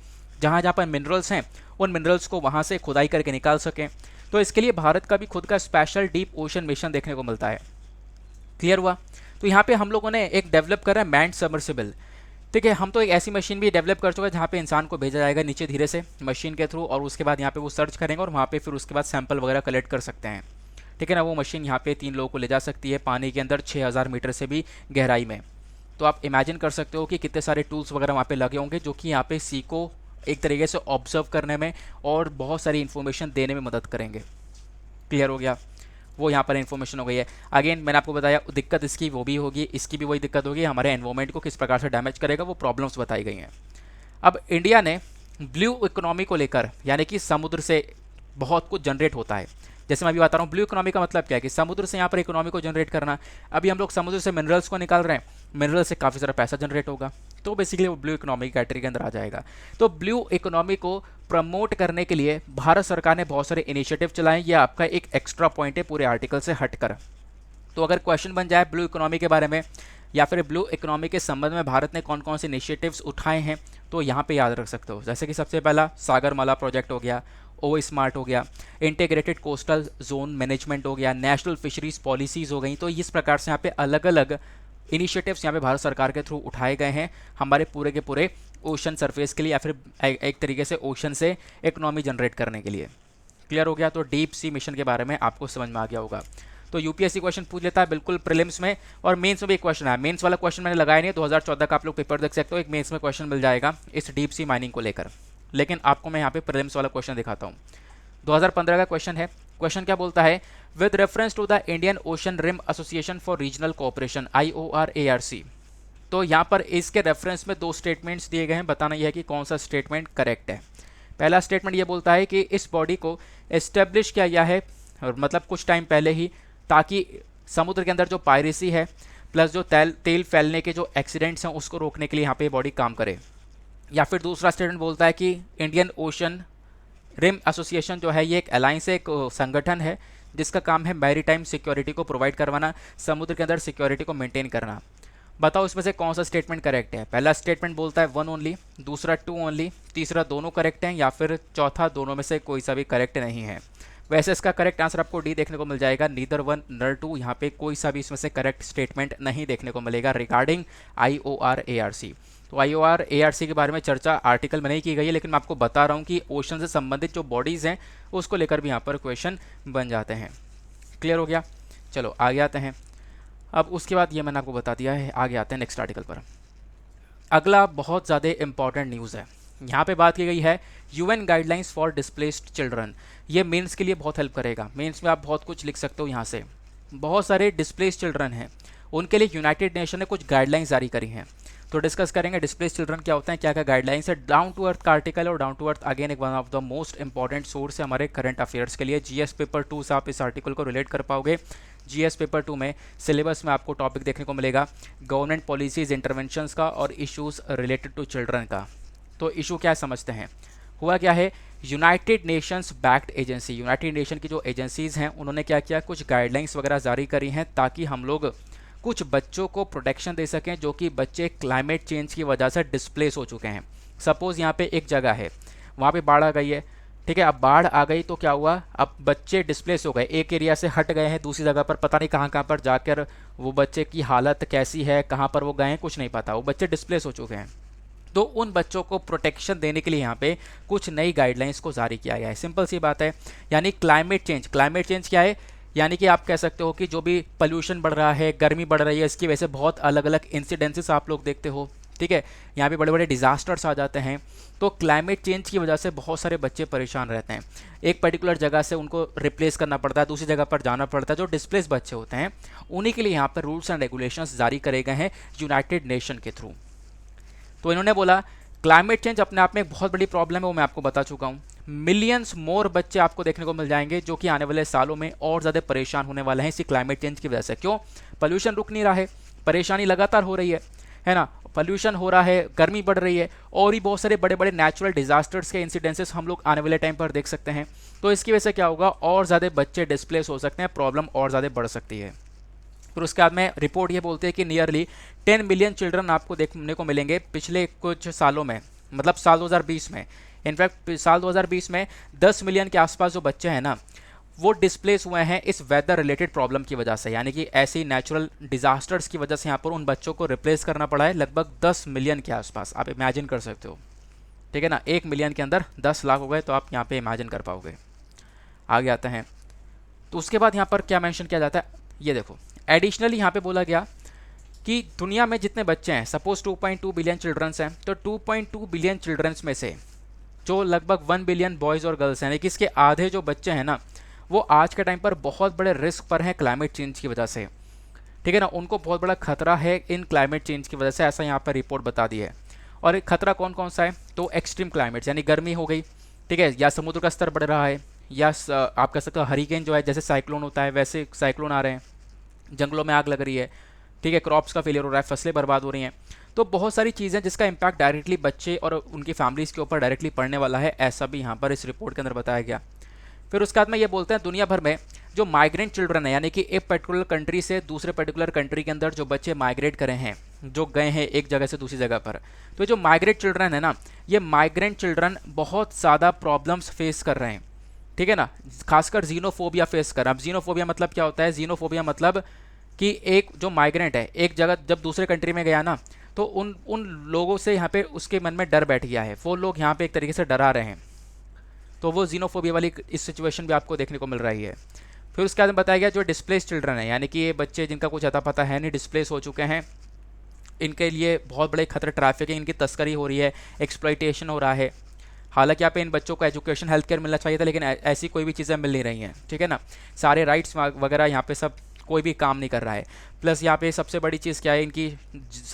जहाँ जहाँ पर मिनरल्स हैं उन मिनरल्स को वहाँ से खुदाई करके निकाल सकें। तो इसके लिए भारत का भी खुद का स्पेशल डीप ओशन मिशन देखने को मिलता है। क्लियर हुआ। तो यहाँ पे हम लोगों ने एक डेवलप करा है मैन्ड सबमर्सिबल, ठीक है। हम तो एक ऐसी मशीन भी डेवलप कर चुके हैं जहाँ पे इंसान को भेजा जाएगा नीचे धीरे से मशीन के थ्रू, और उसके बाद यहाँ पे वो सर्च करेंगे और वहाँ पे फिर उसके बाद सैंपल वगैरह कलेक्ट कर सकते हैं, ठीक है ना। वो मशीन यहाँ पे 3 लोगों को ले जा सकती है पानी के अंदर 6000 मीटर से भी गहराई में। तो आप इमेजिन कर सकते हो कि कितने सारे टूल्स वगैरह वहाँ पे लगे होंगे जो कि यहाँ पे सी को एक तरीके से ऑब्जर्व करने में और बहुत सारी इन्फॉर्मेशन देने में मदद करेंगे। क्लियर हो गया। वो यहाँ पर इन्फॉर्मेशन हो गई है। अगेन मैंने आपको बताया दिक्कत इसकी वो भी होगी, इसकी भी वही दिक्कत होगी, हमारे एनवायरमेंट को किस प्रकार से डैमेज करेगा, वो प्रॉब्लम्स बताई गई हैं। अब इंडिया ने ब्लू इकोनॉमी को लेकर, यानी कि समुद्र से बहुत कुछ जनरेट होता है, जैसे मैं अभी बता रहा हूँ ब्लू इकोनॉमी का मतलब क्या है कि समुद्र से यहाँ पर इकोनॉमी को जनरेट करना। अभी हम लोग समुद्र से मिनरल्स को निकाल रहे हैं, मिनरल से काफ़ी सारा पैसा जनरेट होगा, तो बेसिकली वो ब्लू इकोनॉमी कैटेगरी के अंदर आ जाएगा। तो ब्लू इकोनॉमी को प्रमोट करने के लिए भारत सरकार ने बहुत सारे इनिशिएटिव चलाए, ये आपका एक एक्स्ट्रा पॉइंट है पूरे आर्टिकल से हटकर। तो अगर क्वेश्चन बन जाए ब्लू इकोनॉमी के बारे में या फिर ब्लू इकोनॉमी के संबंध में भारत ने कौन कौन से इनिशिएटिव्स उठाए हैं, तो यहाँ पे याद रख सकते हो। जैसे कि सबसे पहला सागरमाला प्रोजेक्ट हो गया, ओ स्मार्ट हो गया, इंटीग्रेटेड कोस्टल जोन मैनेजमेंट हो गया, नेशनल फिशरीज पॉलिसीज़ हो गई। तो इस प्रकार से यहाँ पे अलग अलग इनिशिएटिव्स यहाँ पे भारत सरकार के थ्रू उठाए गए हैं हमारे पूरे के पूरे ओशन सरफेस के लिए, या फिर एक तरीके से ओशन से इकोनॉमी जनरेट करने के लिए। क्लियर हो गया। तो डीप सी मिशन के बारे में आपको समझ में आ गया होगा। तो यूपीएससी क्वेश्चन पूछ लेता है बिल्कुल प्रीलिम्स में, और मेंस में भी एक क्वेश्चन है। मेंस वाला क्वेश्चन मैंने लगाया नहीं है, 2014 का आप लोग पेपर देख सकते हो, एक मेंस में क्वेश्चन मिल जाएगा इस डीप सी माइनिंग को लेकर। लेकिन आपको मैं यहाँ पे प्रीलिम्स वाला क्वेश्चन दिखाता हूँ। 2015 का क्वेश्चन है। क्वेश्चन क्या बोलता है, with reference to the Indian Ocean Rim Association for Regional Cooperation IORARC। तो यहाँ पर इसके रेफरेंस में 2 स्टेटमेंट्स दिए गए हैं, बताना यह है कि कौन सा स्टेटमेंट करेक्ट है। पहला स्टेटमेंट ये बोलता है कि इस बॉडी को एस्टेब्लिश किया गया है, और मतलब कुछ टाइम पहले ही, ताकि समुद्र के अंदर जो पायरेसी है प्लस जो तेल फैलने के जो एक्सीडेंट्स हैं उसको रोकने के लिए यहाँ पे बॉडी काम करे। या फिर दूसरा स्टेटमेंट बोलता है कि इंडियन ओशन रिम एसोसिएशन जो है ये एक अलायंस है, एक संगठन है जिसका काम है मैरीटाइम सिक्योरिटी को प्रोवाइड करवाना, समुद्र के अंदर सिक्योरिटी को मेंटेन करना। बताओ इसमें से कौन सा स्टेटमेंट करेक्ट है। पहला स्टेटमेंट बोलता है 1 ओनली, दूसरा 2 ओनली, तीसरा दोनों करेक्ट हैं, या फिर चौथा दोनों में से कोई सा भी करेक्ट नहीं है। वैसे इसका करेक्ट आंसर आपको डी देखने को मिल जाएगा, नीदर 1 नर 2। यहाँ पे कोई सा भी इसमें से करेक्ट स्टेटमेंट नहीं देखने को मिलेगा रिगार्डिंग IOR-ARC। तो IOR-ARC के बारे में चर्चा आर्टिकल में नहीं की गई है, लेकिन मैं आपको बता रहा हूँ कि ओशन से संबंधित जो बॉडीज़ हैं उसको लेकर भी यहाँ पर क्वेश्चन बन जाते हैं। क्लियर हो गया? चलो आगे आते हैं। अब उसके बाद ये मैंने आपको बता दिया है, आगे आते हैं नेक्स्ट आर्टिकल पर। अगला बहुत ज़्यादा इंपॉर्टेंट न्यूज़ है। यहाँ पे बात की गई है UN guidelines for displaced children. ये मेंस के लिए बहुत हेल्प करेगा। मेंस में आप बहुत कुछ लिख सकते हो यहाँ से। बहुत सारे डिस्प्लेस्ड चिल्ड्रन हैं, उनके लिए यूनाइटेड नेशन ने कुछ गाइडलाइंस जारी करी हैं। तो डिस्कस करेंगे डिस्प्लेस्ड चिल्ड्रन क्या होता है, क्या क्या गाइडलाइंस है। डाउन टू अर्थ का आर्टिकल, और डाउन टू अर्थ अगेन एक one of the most important source है हमारे करंट अफेयर्स के लिए। GS पेपर 2 से आप इस आर्टिकल को रिलेट कर पाओगे। GS पेपर 2 में सिलेबस में आपको टॉपिक देखने को मिलेगा गवर्नमेंट पॉलिसीज़ इंटरवेंशंस का और इश्यूज़ रिलेटेड टू चिल्ड्रन का। तो इशू क्या समझते हैं, हुआ क्या है, United Nations backed agency, United nation की जो एजेंसीज़ हैं उन्होंने क्या किया, कुछ गाइडलाइंस वगैरह जारी करी हैं ताकि हम लोग कुछ बच्चों को प्रोटेक्शन दे सकें जो कि बच्चे क्लाइमेट चेंज की वजह से डिस्प्लेस हो चुके हैं। सपोज़ यहाँ पे एक जगह है, वहाँ पे बाढ़ आ गई है, ठीक है। अब बाढ़ आ गई तो क्या हुआ, अब बच्चे डिस्प्लेस हो गए, एक एरिया से हट गए हैं दूसरी जगह पर, पता नहीं कहाँ कहाँ पर जाकर वो बच्चे की हालत कैसी है, कहाँ पर वो गए हैं कुछ नहीं पता, वो बच्चे डिस्प्लेस हो चुके हैं। तो उन बच्चों को प्रोटेक्शन देने के लिए यहाँ पे कुछ नई गाइडलाइंस को जारी किया गया है। सिंपल सी बात है, यानी क्लाइमेट चेंज क्या है, यानी कि आप कह सकते हो कि जो भी पोल्यूशन बढ़ रहा है, गर्मी बढ़ रही है, इसकी वजह से बहुत अलग अलग इंसिडेंसेस आप लोग देखते हो, ठीक है। यहाँ पे बड़े बड़े डिजास्टर्स आ जाते हैं। तो क्लाइमेट चेंज की वजह से बहुत सारे बच्चे परेशान रहते हैं। एक पर्टिकुलर जगह से उनको रिप्लेस करना पड़ता है, दूसरी जगह पर जाना पड़ता है। जो डिस्प्लेस बच्चे होते हैं उन्हीं के लिए यहाँ पर रूल्स एंड रेगुलेशंस जारी करे गए हैं यूनाइटेड नेशन के थ्रू। तो इन्होंने बोला क्लाइमेट चेंज अपने आप में एक बहुत बड़ी प्रॉब्लम है, वो मैं आपको बता चुका हूँ। मिलियंस मोर बच्चे आपको देखने को मिल जाएंगे जो कि आने वाले सालों में और ज़्यादा परेशान होने वाले हैं इसी क्लाइमेट चेंज की वजह से। क्यों, पोल्यूशन रुक नहीं रहा है, परेशानी लगातार हो रही है ना। पोल्यूशन हो रहा है, गर्मी बढ़ रही है, और भी बहुत सारे बड़े बड़े नेचुरल डिजास्टर्स के इंसिडेंसेस हम लोग आने वाले टाइम पर देख सकते हैं। तो इसकी वजह से क्या होगा, और ज़्यादा बच्चे डिस्प्लेस हो सकते हैं, प्रॉब्लम और ज़्यादा बढ़ सकती है। फिर उसके बाद में रिपोर्ट ये बोलती है कि नियरली 10 मिलियन चिल्ड्रन आपको देखने को मिलेंगे पिछले कुछ सालों में, मतलब साल 2020 में। इनफैक्ट साल 2020 में 10 मिलियन के आसपास जो बच्चे हैं ना, वो डिस्प्लेस हुए हैं इस वेदर रिलेटेड प्रॉब्लम की वजह से, यानी कि ऐसी नेचुरल डिजास्टर्स की वजह से यहाँ पर उन बच्चों को रिप्लेस करना पड़ा है लगभग 10 मिलियन के आसपास। आप इमेजिन कर सकते हो, ठीक है ना। 1 मिलियन के अंदर 10 लाख हो गए, तो आप यहाँ पे इमेजिन कर पाओगे। आगे आते हैं, तो उसके बाद यहाँ पर क्या मेंशन किया जाता है, ये देखो। एडिशनली यहाँ पे बोला गया कि दुनिया में जितने बच्चे हैं, सपोज 2.2 बिलियन चिल्ड्रंस हैं, तो 2.2 बिलियन चिल्ड्रंस में से जो लगभग 1 बिलियन बॉयज़ और गर्ल्स हैं, यानी कि इसके आधे जो बच्चे हैं ना, वो आज के टाइम पर बहुत बड़े रिस्क पर हैं क्लाइमेट चेंज की वजह से, ठीक है ना। उनको बहुत बड़ा खतरा है इन क्लाइमेट चेंज की वजह से, ऐसा यहाँ पर रिपोर्ट बता दी है। और एक खतरा कौन कौन सा है, तो एक्सट्रीम क्लाइमेट्स, यानी गर्मी हो गई, ठीक है, या समुद्र का स्तर बढ़ रहा है, या आप कह सकते हो हरिकेन जो है, जैसे साइक्लोन होता है वैसे साइक्लोन आ रहे हैं, जंगलों में आग लग रही है, ठीक है, क्रॉप्स का फेलियर हो रहा है, फसलें बर्बाद हो रही हैं। तो बहुत सारी चीज़ें जिसका इम्पैक्ट डायरेक्टली बच्चे और उनकी फैमिलीज़ के ऊपर डायरेक्टली पड़ने वाला है, ऐसा भी यहाँ पर इस रिपोर्ट के अंदर बताया गया। फिर उसके बाद में ये बोलते हैं दुनिया भर में जो माइग्रेंट चिल्ड्रन है, यानी कि एक पर्टिकुलर कंट्री से दूसरे पर्टिकुलर कंट्री के अंदर जो बच्चे माइग्रेट करे हैं, जो गए हैं एक जगह से दूसरी जगह पर, तो जो माइग्रेट चिल्ड्रन है ना, ये माइग्रेंट चिल्ड्रन बहुत ज़्यादा प्रॉब्लम्स फेस कर रहे हैं, ठीक है ना। खासकर जीनोफोबिया फेस कर रहे हैं। अब जीनोफोबिया मतलब क्या होता है, जीनोफोबिया मतलब कि एक जो माइग्रेंट है एक जगह जब दूसरे कंट्री में गया ना, तो उन लोगों से यहाँ पे उसके मन में डर बैठ गया है, वो लोग यहाँ पे एक तरीके से डरा रहे हैं, तो वो जीनोफोबिया वाली इस सिचुएशन भी आपको देखने को मिल रही है। फिर उसके बाद में बताया गया जो डिस्प्लेस चिल्ड्रन है, यानी कि ये बच्चे जिनका कुछ अता पता है नहीं, डिस्प्लेस हो चुके हैं, इनके लिए बहुत बड़े खतरे, ट्रैफिकिंग, इनकी तस्करी हो रही है, एक्सप्लॉइटेशन हो रहा है। हालांकि यहाँ पे इन बच्चों को एजुकेशन हेल्थ केयर मिलना चाहिए था, लेकिन ऐसी कोई भी चीज़ें मिल नहीं रही हैं, ठीक है ना। सारे राइट्स वगैरह यहाँ पे सब कोई भी काम नहीं कर रहा है। प्लस यहाँ पे सबसे बड़ी चीज़ क्या है, इनकी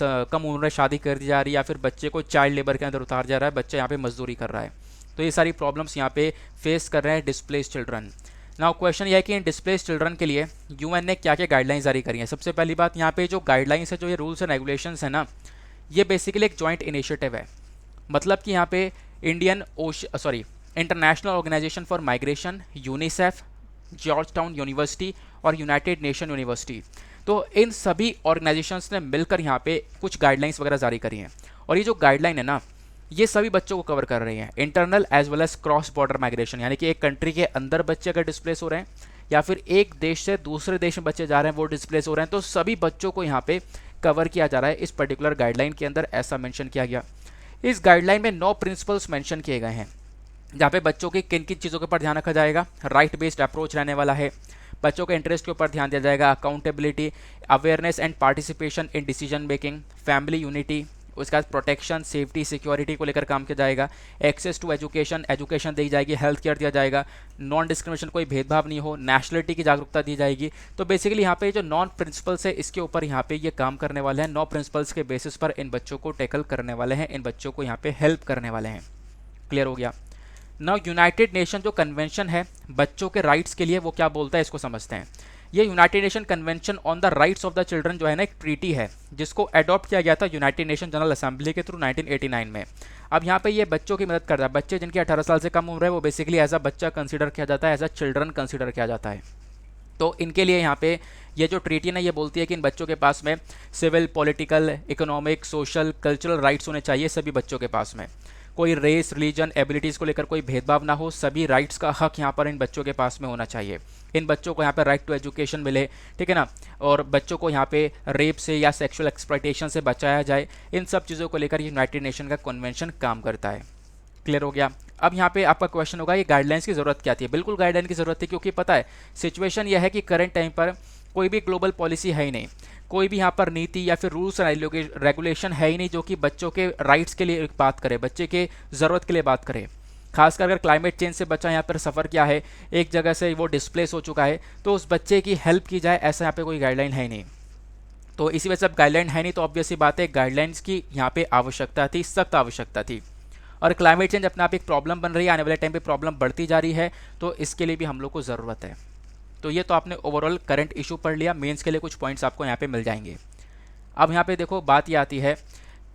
कम उम्र में शादी कर दी जा रही है या फिर बच्चे को चाइल्ड लेबर के अंदर उतार जा रहा है, बच्चा यहाँ पे मजदूरी कर रहा है। तो ये सारी प्रॉब्लम्स यहाँ पे फेस कर रहे हैं डिस्प्लेस चिल्ड्रन। नाउ क्वेश्चन यह है कि इन डिस्प्लेस चिल्ड्रन के लिए यूएन ने क्या क्या गाइडलाइंस जारी करी हैं। सबसे पहली बात, यहाँ पे जो गाइडलाइंस है, जो ये रूल्स एंड रेगुलेशंस है ना, ये बेसिकली एक जॉइंट इनिशिएटिव है। मतलब कि यहाँ पे International Organization for Migration, UNICEF, Georgetown University और यूनाइटेड नेशन यूनिवर्सिटी, तो इन सभी ऑर्गेनाइजेशंस ने मिलकर यहाँ पे कुछ गाइडलाइंस वगैरह जारी करी हैं। और ये जो गाइडलाइन है ना, ये सभी बच्चों को कवर कर रही हैं, internal as well as cross border migration, यानी कि एक कंट्री के अंदर बच्चे अगर डिस्प्लेस हो रहे हैं या फिर एक देश से दूसरे देश में बच्चे जा रहे हैं वो डिस्प्लेस हो रहे हैं, तो सभी बच्चों को यहाँ पे कवर किया जा रहा है। इस पर्टिकुलर गाइडलाइन के अंदर ऐसा मेंशन किया गया। इस गाइडलाइन में 9 प्रिंसिपल्स मेंशन किए गए हैं, जहाँ पे बच्चों की किन किन चीज़ों के ऊपर ध्यान रखा जाएगा। राइट बेस्ड अप्रोच रहने वाला है, बच्चों के इंटरेस्ट के ऊपर ध्यान दिया जाएगा, accountability, awareness and participation in decision making, family unity, उसके बाद प्रोटेक्शन, सेफ्टी, सिक्योरिटी को लेकर काम किया जाएगा, एक्सेस टू एजुकेशन, एजुकेशन दी जाएगी, हेल्थ केयर दिया जाएगा, नॉन डिस्क्रिमिनेशन, कोई भेदभाव नहीं हो, नेशनलिटी की जागरूकता दी जाएगी। तो बेसिकली यहाँ पे जो नॉन प्रिंसिपल्स है, इसके ऊपर यहाँ पे ये काम करने वाले हैं। 9 प्रिंसिपल्स के बेसिस पर इन बच्चों को टैकल करने वाले हैं, इन बच्चों को यहाँ पे हेल्प करने वाले हैं। क्लियर हो गया। नाउ यूनाइटेड नेशन जो कन्वेंशन है बच्चों के राइट्स के लिए, वो क्या बोलता है, इसको समझते हैं। ये United Nation Convention on the rights of the children जो है ना, एक ट्रीटी है जिसको अडॉप्ट किया गया था यूनाइटेड नेशन जनरल असेंबली के थ्रू 1989 में। अब यहाँ पे ये बच्चों की मदद करता है। बच्चे जिनकी 18 साल से कम उम्र है वो बेसिकली एज अ बच्चा कंसीडर किया जाता है, एज अ चिल्ड्रन कंसीडर किया जाता है। तो इनके लिए यहाँ पे ये जो ट्रीटी ना, ये बोलती है कि इन बच्चों के पास में civil, political, economic, social, cultural rights होने चाहिए सभी बच्चों के पास में। कोई रेस, रिलीजन, एबिलिटीज़ को लेकर कोई भेदभाव ना हो, सभी राइट्स का हक यहाँ पर इन बच्चों के पास में होना चाहिए। इन बच्चों को यहाँ पे राइट टू एजुकेशन मिले, ठीक है ना, और बच्चों को यहाँ पे रेप से या सेक्सुअल एक्सप्लॉयटेशन से बचाया जाए। इन सब चीज़ों को लेकर यूनाइटेड नेशन का कन्वेंशन काम करता है। क्लियर हो गया। अब यहाँ पे आपका क्वेश्चन होगा, ये गाइडलाइंस की ज़रूरत क्या थी। बिल्कुल गाइडलाइन की ज़रूरत थी, क्योंकि पता है सिचुएशन यह है कि करंट टाइम पर कोई भी ग्लोबल पॉलिसी है ही नहीं, कोई भी यहाँ पर नीति या फिर रूल्स एंड रेगुलेशन है ही नहीं जो कि बच्चों के राइट्स के लिए बात करे, बच्चे के ज़रूरत के लिए बात करे। खासकर अगर क्लाइमेट चेंज से बच्चा यहाँ पर सफ़र किया है, एक जगह से वो डिस्प्लेस हो चुका है, तो उस बच्चे की हेल्प की जाए, ऐसा यहाँ पे कोई गाइडलाइन है ही नहीं। तो इसी वजह से अब गाइडलाइन है नहीं, तो ऑब्वियस सी बात है गाइडलाइंस की यहाँ पे आवश्यकता थी, सख्त आवश्यकता थी। और क्लाइमेट चेंज अपने आप एक प्रॉब्लम बन रही है, आने वाले टाइम पे प्रॉब्लम बढ़ती जा रही है, तो इसके लिए भी हम लोग को ज़रूरत है। तो ये तो आपने ओवरऑल करंट इशू पढ़ लिया, मेंस के लिए कुछ पॉइंट्स आपको यहाँ पे मिल जाएंगे। अब यहाँ पे देखो बात ये आती है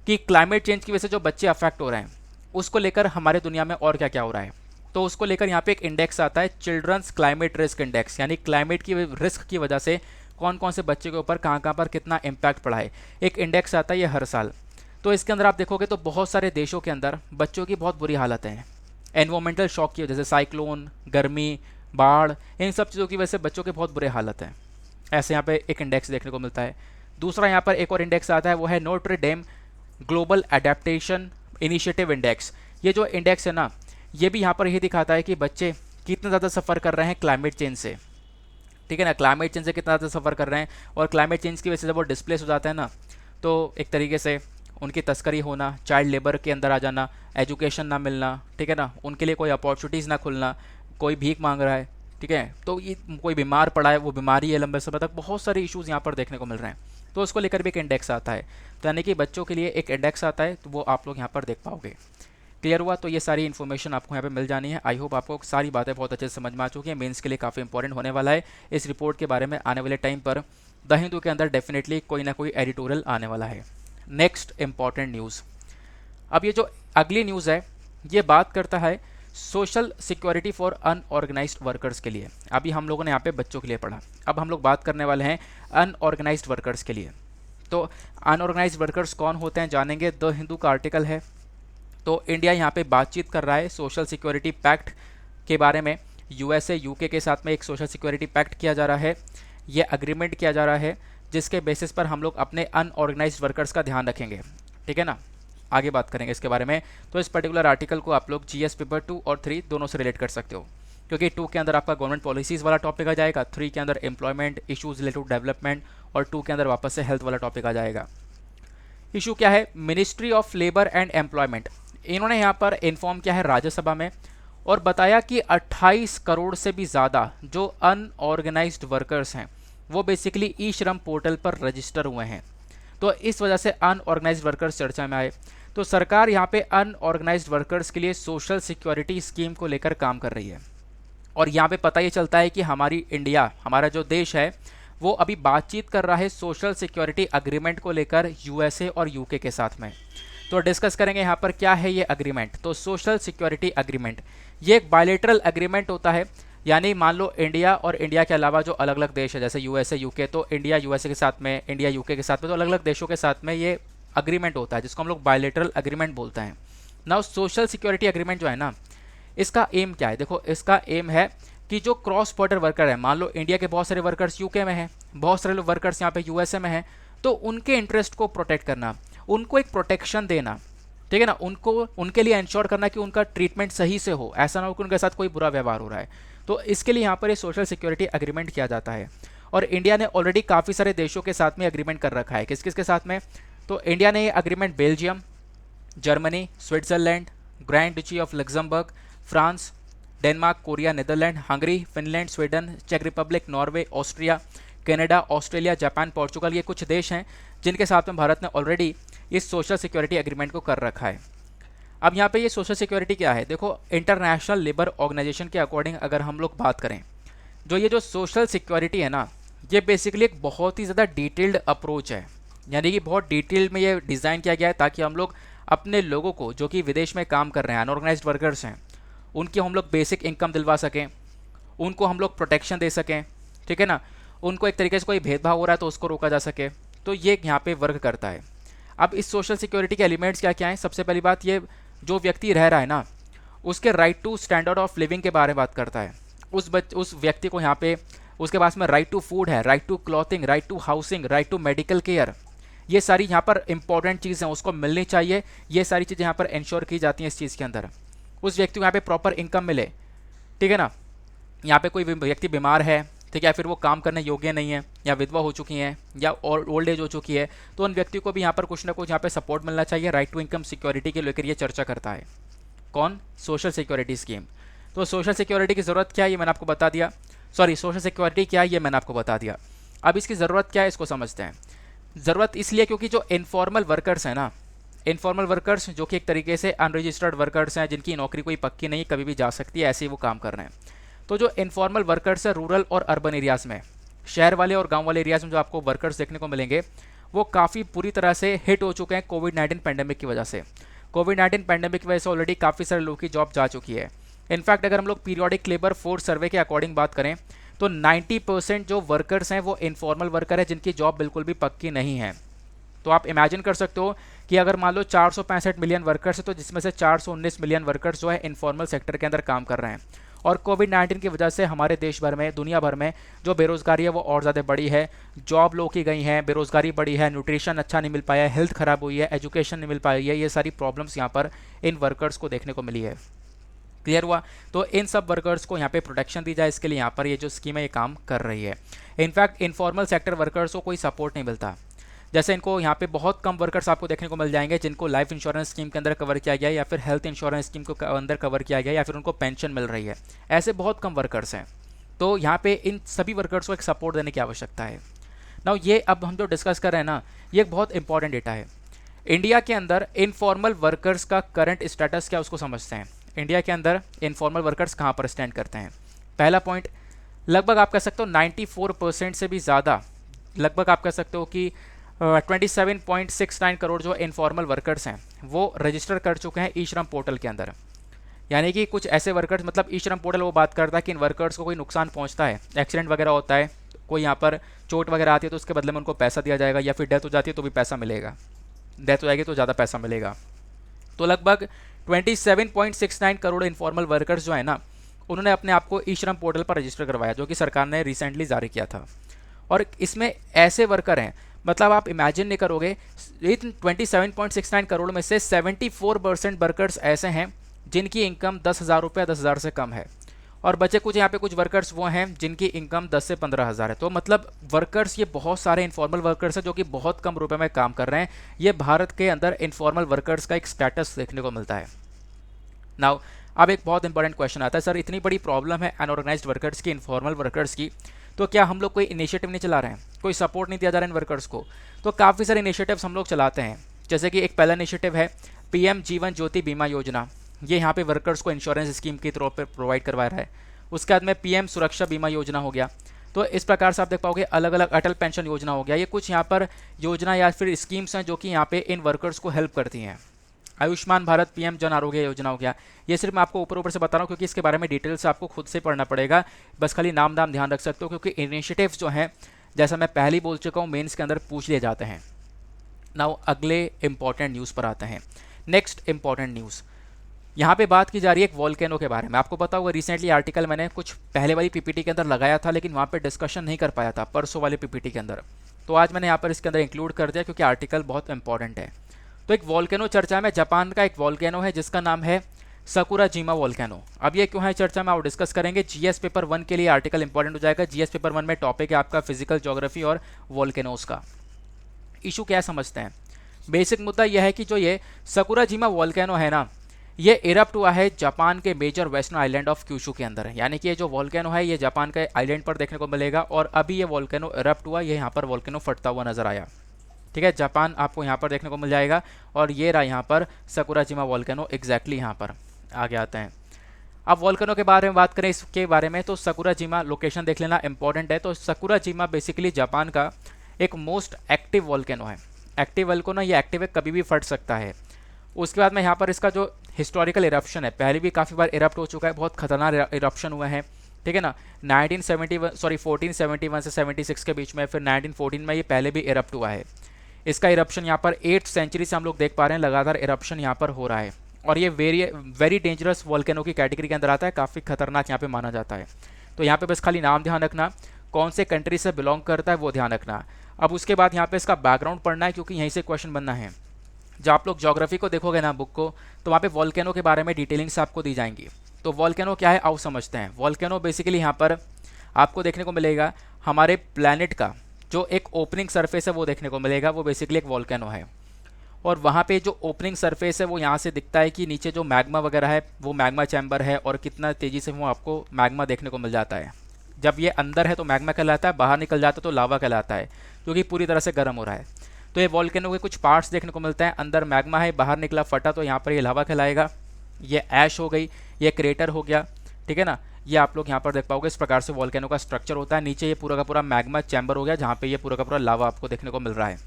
कि क्लाइमेट चेंज की वजह से जो बच्चे अफेक्ट हो रहे हैं उसको लेकर हमारे दुनिया में और क्या क्या हो रहा है, तो उसको लेकर यहाँ पे एक इंडेक्स आता है, चिल्ड्रंस क्लाइमेट रिस्क इंडेक्स, यानी क्लाइमेट की रिस्क की वजह से कौन कौन से बच्चे के ऊपर कहाँ पर कितना इम्पैक्ट पड़ा है। एक इंडेक्स आता है ये हर साल, तो इसके अंदर आप देखोगे तो बहुत सारे देशों के अंदर बच्चों की बहुत बुरी हालत है। एनवायरमेंटल शॉक की वजह से, साइक्लोन, गर्मी, बाढ़, इन सब चीज़ों की वजह से बच्चों के बहुत बुरे हालत हैं। ऐसे यहाँ पे एक इंडेक्स देखने को मिलता है। दूसरा यहाँ पर एक और इंडेक्स आता है, वो है Notre Dame global adaptation initiative index. ये जो इंडेक्स है ना, ये भी यहाँ पर यही दिखाता है कि बच्चे कितना ज़्यादा सफ़र कर रहे हैं क्लाइमेट चेंज से, ठीक है ना, क्लाइमेट चेंज से कितना ज़्यादा सफ़र कर रहे हैं। और क्लाइमेट चेंज की वजह से जब वो डिस्प्लेस हो जाता है ना, तो एक तरीके से उनकी तस्करी होना, चाइल्ड लेबर के अंदर आ जाना, एजुकेशन ना मिलना, ठीक है ना, उनके लिए कोई अपॉर्चुनिटीज़ ना खुलना, कोई भीख मांग रहा है, ठीक है, तो ये कोई बीमार पड़ा है, वो बीमारी है लंबे समय तक, बहुत सारे इश्यूज़ यहाँ पर देखने को मिल रहे हैं। तो उसको लेकर भी एक इंडेक्स आता है, तो यानी कि बच्चों के लिए एक इंडेक्स आता है, तो वो आप लोग यहाँ पर देख पाओगे। क्लियर हुआ। तो ये सारी इन्फॉर्मेशन आपको यहाँ पे मिल जानी है। आई होप आपको सारी बातें बहुत अच्छे से समझ में आ चुकी हैं। मेंस के लिए काफ़ी इंपॉर्टेंट होने वाला है। इस रिपोर्ट के बारे में आने वाले टाइम पर द हिंदू के अंदर डेफिनेटली कोई ना कोई एडिटोरियल आने वाला है। नेक्स्ट इंपॉर्टेंट न्यूज़, अब ये जो अगली न्यूज़ है ये बात करता है social security for unorganised workers के लिए। अभी हम लोगों ने यहाँ पे बच्चों के लिए पढ़ा, अब हम लोग बात करने वाले हैं अनऑर्गेनाइज्ड वर्कर्स के लिए। तो अनऑर्गेनाइज्ड वर्कर्स कौन होते हैं जानेंगे। द हिंदू का आर्टिकल है। तो इंडिया यहाँ पे बातचीत कर रहा है सोशल सिक्योरिटी पैक्ट के बारे में। यूएसए यूके के साथ में एक सोशल सिक्योरिटी पैक्ट किया जा रहा है, ये अग्रीमेंट किया जा रहा है, जिसके बेसिस पर हम लोग अपने अनऑर्गेनाइज्ड वर्कर्स का ध्यान रखेंगे, ठीक है ना। आगे बात करेंगे इसके बारे में। तो इस पर्टिकुलर आर्टिकल को आप लोग जीएस पेपर 2 और 3 दोनों से रिलेट कर सकते हो, क्योंकि 2 के अंदर आपका गवर्नमेंट पॉलिसीज़ वाला टॉपिक आ जाएगा, 3 के अंदर एम्प्लॉयमेंट इशूज़ रिलेटेड डेवलपमेंट, और 2 के अंदर वापस से हेल्थ वाला टॉपिक आ जाएगा। इशू क्या है, ministry of labour and employment, इन्होंने यहाँ पर इन्फॉर्म किया है राज्यसभा में और बताया कि 28 करोड़ से भी ज़्यादा जो अनऑर्गेनाइज्ड वर्कर्स हैं वो बेसिकली ई श्रम पोर्टल पर रजिस्टर हुए हैं। तो इस वजह से अनऑर्गेनाइज्ड वर्कर्स चर्चा में आए। तो सरकार यहाँ पे अनऑर्गेनाइज्ड वर्कर्स के लिए सोशल सिक्योरिटी स्कीम को लेकर काम कर रही है। और यहाँ पे पता ये चलता है कि हमारी इंडिया, हमारा जो देश है, वो अभी बातचीत कर रहा है सोशल सिक्योरिटी अग्रीमेंट को लेकर यूएसए और यूके के साथ में। तो डिस्कस करेंगे यहाँ पर क्या है ये अग्रीमेंट। तो सोशल सिक्योरिटी अग्रीमेंट ये एक बायलैटरल अग्रीमेंट होता है, यानी मान लो इंडिया और इंडिया के अलावा जो अलग अलग देश है जैसे यूएसए यूके, तो इंडिया यूएसए के साथ में, इंडिया यूके के साथ में, तो अलग अलग देशों के साथ में ये अग्रीमेंट होता है जिसको हम लोग बायलैटरल अग्रीमेंट बोलते हैं। नाउ सोशल सिक्योरिटी अग्रीमेंट जो है ना, इसका एम क्या है? देखो इसका एम है कि जो क्रॉस बॉर्डर वर्कर है, मान लो इंडिया के बहुत सारे वर्कर्स यूके में हैं, बहुत सारे वर्कर्स यहाँ पे यूएसए में हैं, तो उनके इंटरेस्ट को प्रोटेक्ट करना, उनको एक प्रोटेक्शन देना, ठीक है ना, उनको उनके लिए इंश्योर करना कि उनका ट्रीटमेंट सही से हो, ऐसा ना हो कि उनके साथ कोई बुरा व्यवहार हो रहा है। तो इसके लिए यहाँ पर ये सोशल सिक्योरिटी अग्रीमेंट किया जाता है। और इंडिया ने ऑलरेडी काफ़ी सारे देशों के साथ में अग्रीमेंट कर रखा है। किस किस के साथ में? तो इंडिया ने ये agreement Belgium, Germany, Switzerland, Grand Duchy of Luxembourg, France, Denmark, Korea, Netherland, Hungary, Finland, Sweden, चेक Republic, Norway, Austria, Canada, Australia, Japan, Portugal, ये कुछ देश हैं जिनके साथ में भारत ने ऑलरेडी इस सोशल सिक्योरिटी एग्रीमेंट को कर रखा है। अब यहाँ पे ये सोशल सिक्योरिटी क्या है? देखो इंटरनेशनल लेबर ऑर्गेनाइजेशन के अकॉर्डिंग अगर हम लोग बात करें, जो ये जो सोशल सिक्योरिटी है ना, ये बेसिकली एक बहुत ही ज़्यादा डिटेल्ड अप्रोच है, यानी कि बहुत डिटेल में ये डिज़ाइन किया गया है ताकि हम लोग अपने लोगों को जो कि विदेश में काम कर रहे हैं, अनऑर्गेनाइज्ड वर्कर्स हैं, उनकी हम लोग बेसिक इनकम दिलवा सकें, उनको हम लोग प्रोटेक्शन दे सकें, ठीक है ना, उनको एक तरीके से कोई भेदभाव हो रहा है तो उसको रोका जा सके। तो ये यहाँ पे वर्क करता है। अब इस सोशल सिक्योरिटी के एलिमेंट्स क्या क्या हैं? सबसे पहली बात, ये जो व्यक्ति रह रहा है ना, उसके right to standard of living के बारे में बात करता है। उस व्यक्ति को यहाँ पे उसके पास में राइट टू फूड है, right to clothing, right to housing, right to medical care, ये सारी यहाँ पर इंपॉर्टेंट चीज़ हैं, उसको मिलनी चाहिए। ये सारी चीज़ें यहाँ पर इंश्योर की जाती हैं इस चीज़ के अंदर। उस व्यक्ति को यहाँ पे प्रॉपर इनकम मिले, ठीक है ना, यहाँ पे कोई व्यक्ति बीमार है, ठीक है, या फिर वो काम करने योग्य नहीं है, या विधवा हो चुकी हैं, या ओल्ड एज हो चुकी है, तो उन व्यक्ति को भी यहाँ पर कुछ ना कुछ यहाँ पे सपोर्ट मिलना चाहिए। राइट टू इनकम सिक्योरिटी के लेकर ये चर्चा करता है। कौन? Social security scheme. तो सोशल सिक्योरिटी की ज़रूरत क्या है ये मैंने आपको बता दिया। सॉरी, सोशल सिक्योरिटी क्या है ये मैंने आपको बता दिया। अब इसकी ज़रूरत क्या है इसको समझते हैं। ज़रूरत इसलिए क्योंकि जो इनफॉर्मल वर्कर्स हैं ना, इनफॉर्मल वर्कर्स जो कि एक तरीके से अनरजिस्टर्ड वर्कर्स हैं, जिनकी नौकरी कोई पक्की नहीं, कभी भी जा सकती है, ऐसे ही वो काम कर रहे हैं। तो जो इनफॉर्मल वर्कर्स है रूरल और अर्बन एरियाज़ में, शहर वाले और गांव वाले एरियाज़ में जो आपको वर्कर्स देखने को मिलेंगे, वो काफ़ी बुरी तरह से हिट हो चुके हैं कोविड-19 पैंडेमिक की वजह से। कोविड-19 पैंडेमिक की वजह से ऑलरेडी काफ़ी सारे लोगों की जॉब जा चुकी है। इनफैक्ट अगर हम लोग पीरियोडिक लेबर फोर्स सर्वे के अकॉर्डिंग बात करें तो 90% जो वर्कर्स हैं वो इनफॉर्मल वर्कर है, जिनकी जॉब बिल्कुल भी पक्की नहीं है। तो आप इमेजिन कर सकते हो कि अगर मान लो 465 मिलियन वर्कर्स है, तो जिसमें से 419 मिलियन वर्कर्स जो है इनफॉर्मल सेक्टर के अंदर काम कर रहे हैं। और कोविड-19 की वजह से हमारे देश भर में, दुनिया भर में जो बेरोज़गारी है वो और ज़्यादा बढ़ी है। जॉब लो की गई हैं, बेरोज़गारी बढ़ी है, न्यूट्रिशन अच्छा नहीं मिल पाया है, हेल्थ ख़राब हुई है, एजुकेशन नहीं मिल पाई है, ये सारी प्रॉब्लम्स यहाँ पर इन वर्कर्स को देखने को मिली है। क्लियर हुआ? तो इन सब वर्कर्स को यहाँ पे प्रोटेक्शन दी जाए, इसके लिए यहाँ पर ये जो स्कीम है ये काम कर रही है। इनफैक्ट इनफॉर्मल सेक्टर वर्कर्स को कोई सपोर्ट नहीं मिलता। जैसे इनको यहाँ पे बहुत कम वर्कर्स आपको देखने को मिल जाएंगे जिनको लाइफ इंश्योरेंस स्कीम के अंदर कवर किया गया है, या फिर हेल्थ इंश्योरेंस स्कीम के अंदर कवर किया गया है, या फिर उनको पेंशन मिल रही है। ऐसे बहुत कम वर्कर्स हैं। तो यहाँ पे इन सभी वर्कर्स को एक सपोर्ट देने की आवश्यकता है। नाउ ये अब हम जो डिस्कस कर रहे हैं ना, ये एक बहुत इंपॉर्टेंट डेटा है। इंडिया के अंदर इनफॉर्मल वर्कर्स का करंट स्टेटस क्या उसको समझते हैं। इंडिया के अंदर इनफॉर्मल वर्कर्स कहाँ पर स्टैंड करते हैं। पहला पॉइंट, लगभग आप कह सकते हो 94% से भी ज़्यादा, लगभग आप कह सकते हो कि 27.69 करोड़ जो इनफॉर्मल वर्कर्स हैं वो रजिस्टर कर चुके हैं ई श्रम पोर्टल के अंदर। यानी कि कुछ ऐसे वर्कर्स, मतलब ई श्रम पोर्टल वो बात करता है कि इन वर्कर्स को कोई नुकसान पहुंचता है, एक्सीडेंट वगैरह होता है, कोई यहाँ पर चोट वगैरह आती है तो उसके बदले में उनको पैसा दिया जाएगा, या फिर डेथ हो जाती है तो भी पैसा मिलेगा, डेथ हो जाएगी तो ज़्यादा पैसा मिलेगा। तो लगभग 27.69 करोड़ इनफॉर्मल वर्कर्स जो है ना, उन्होंने अपने आप को ई श्रम पोर्टल पर रजिस्टर करवाया, जो कि सरकार ने रिसेंटली जारी किया था। और इसमें ऐसे वर्कर हैं, मतलब आप इमेजिन नहीं करोगे, इन 27.69 करोड़ में से 74% वर्कर्स ऐसे हैं जिनकी इनकम 10,000 रुपये 10,000 से कम है, और बचे कुछ यहाँ पे कुछ वर्कर्स वो हैं जिनकी इनकम 10 से 15,000 है। तो मतलब वर्कर्स, ये बहुत सारे इनफॉर्मल वर्कर्स हैं जो कि बहुत कम रुपए में काम कर रहे हैं। ये भारत के अंदर इनफॉर्मल वर्कर्स का एक स्टेटस देखने को मिलता है। नाउ अब एक बहुत इंपॉर्टेंट क्वेश्चन आता है, सर इतनी बड़ी प्रॉब्लम है अनऑर्गेनाइज्ड वर्कर्स की, इनफॉर्मल वर्कर्स की, तो क्या हम लोग कोई इनिशिएटिव नहीं चला रहे हैं, कोई सपोर्ट नहीं दिया जा रहा है इन वर्कर्स को? तो काफ़ी सारे इनिशिएटिव्स हम लोग चलाते हैं। जैसे कि एक पहला इनिशिएटिव है पीएम जीवन ज्योति बीमा योजना, ये यहाँ पे वर्कर्स को इंश्योरेंस स्कीम के तौर पर प्रोवाइड करवा रहा है। उसके बाद में पीएम सुरक्षा बीमा योजना हो गया। तो इस प्रकार से आप देख पाओगे अलग अलग अटल पेंशन योजना हो गया, ये कुछ यहाँ पर योजना या फिर स्कीम्स हैं जो कि यहाँ पे इन वर्कर्स को हेल्प करती हैं। आयुष्मान भारत पीएम जन आरोग्य योजना हो गया। ये सिर्फ मैं आपको ऊपर ऊपर से बता रहा हूँ क्योंकि इसके बारे में डिटेल से आपको खुद से पढ़ना पड़ेगा, बस खाली नाम ध्यान रख सकते हो क्योंकि इनिशिएटिव्स जो हैं जैसा मैं पहले ही बोल चुका हूँ मेंस के अंदर पूछ लिए जाते हैं। नाउ अगले इंपॉर्टेंट न्यूज़ पर आते हैं। नेक्स्ट इंपॉर्टेंट न्यूज़, यहाँ पे बात की जा रही है एक वॉल्केनो के बारे में। आपको पता होगा रिसेंटली आर्टिकल मैंने कुछ पहले वाली पीपीटी के अंदर लगाया था, लेकिन वहाँ पे डिस्कशन नहीं कर पाया था परसों वाले पीपीटी के अंदर, तो आज मैंने यहाँ पर इसके अंदर इंक्लूड कर दिया क्योंकि आर्टिकल बहुत इंपॉर्टेंट है। तो एक वॉल्केनो चर्चा में, जापान का एक वॉल्केनो है जिसका नाम है सकुराजिमा वॉल्केनो। अब ये क्यों है चर्चा में, आप डिस्कस करेंगे। जीएस पेपर 1 के लिए आर्टिकल इंपॉर्टेंट हो जाएगा। जीएस पेपर 1 में टॉपिक है आपका फिजिकल ज्योग्राफी और वॉल्केनोस का। इशू क्या समझते हैं, बेसिक मुद्दा यह है कि जो ये सकुराजिमा वॉल्केनो है ना, ये इरप्ट हुआ है जापान के major western island of Kyushu के अंदर। यानी कि ये जो वॉल्केनो है ये जापान के आइलैंड पर देखने को मिलेगा और अभी ये वॉल्केनो इरप्ट हुआ, ये यहाँ पर वॉल्केनो फटता हुआ नजर आया। ठीक है, जापान आपको यहाँ पर देखने को मिल जाएगा और ये रहा यहाँ पर सकुराजिमा वॉल्केनो एग्जैक्टली यहाँ पर आगे आते हैं। अब वॉल्केनो के बारे में बात करें इसके बारे में, तो सकुराजिमा लोकेशन देख लेना इंपॉर्टेंट है। तो सकुराजिमा बेसिकली जापान का एक मोस्ट एक्टिव वॉल्केनो है। एक्टिव वॉल्केनो ये एक्टिव है, कभी भी फट सकता है। उसके बाद में यहाँ पर इसका जो हिस्टोरिकल इरप्शन है, पहले भी काफ़ी बार इरप्ट हो चुका है, बहुत खतरनाक इरप्शन हुआ है। ठीक है ना, 1471 से 76 के बीच में, फिर 1914 में ये पहले भी इरप्ट हुआ है। इसका इरप्शन यहाँ पर 8th सेंचुरी से हम लोग देख पा रहे हैं लगातार इरप्शन यहाँ पर हो रहा है और ये वेरी डेंजरस वॉल्केनो की कैटेगरी के अंदर आता है, काफ़ी खतरनाक यहाँ पे माना जाता है। तो यहाँ पे बस खाली नाम ध्यान रखना, कौन से कंट्री से बिलोंग करता है वो ध्यान रखना। अब उसके बाद यहाँ पे इसका बैकग्राउंड पढ़ना है क्योंकि यहीं से क्वेश्चन बनना है। जब आप लोग ज्योग्राफी को देखोगे ना बुक को, तो वहाँ पे वॉल्केनो के बारे में डिटेलिंग से आपको दी जाएंगी। तो वॉल्केनो क्या है आओ समझते हैं। वॉल्केनो बेसिकली यहाँ पर आपको देखने को मिलेगा हमारे प्लैनेट का जो एक ओपनिंग सरफेस है वो देखने को मिलेगा, वो बेसिकली एक वॉल्केनो है। और वहाँ पे जो ओपनिंग सरफेस है वो यहाँ से दिखता है कि नीचे जो मैग्मा वगैरह है वो मैग्मा चैम्बर है और कितना तेज़ी से वो आपको मैग्मा देखने को मिल जाता है। जब ये अंदर है तो मैग्मा कहलाता है, बाहर निकल जाता है तो लावा कहलाता है, क्योंकि पूरी तरह से गर्म हो रहा है। तो ये वॉल्केनो के कुछ पार्ट्स देखने को मिलते हैं, अंदर मैग्मा है, बाहर निकला फटा तो यहाँ पर ये लावा कहलाएगा। ये ऐश हो गई, ये क्रेटर हो गया। ठीक है ना, ये आप लोग यहाँ पर देख पाओगे इस प्रकार से वॉल्केनो का स्ट्रक्चर होता है। नीचे ये पूरा का पूरा मैग्मा चैम्बर हो गया जहाँ पे ये पूरा का पूरा लावा आपको देखने को मिल रहा है।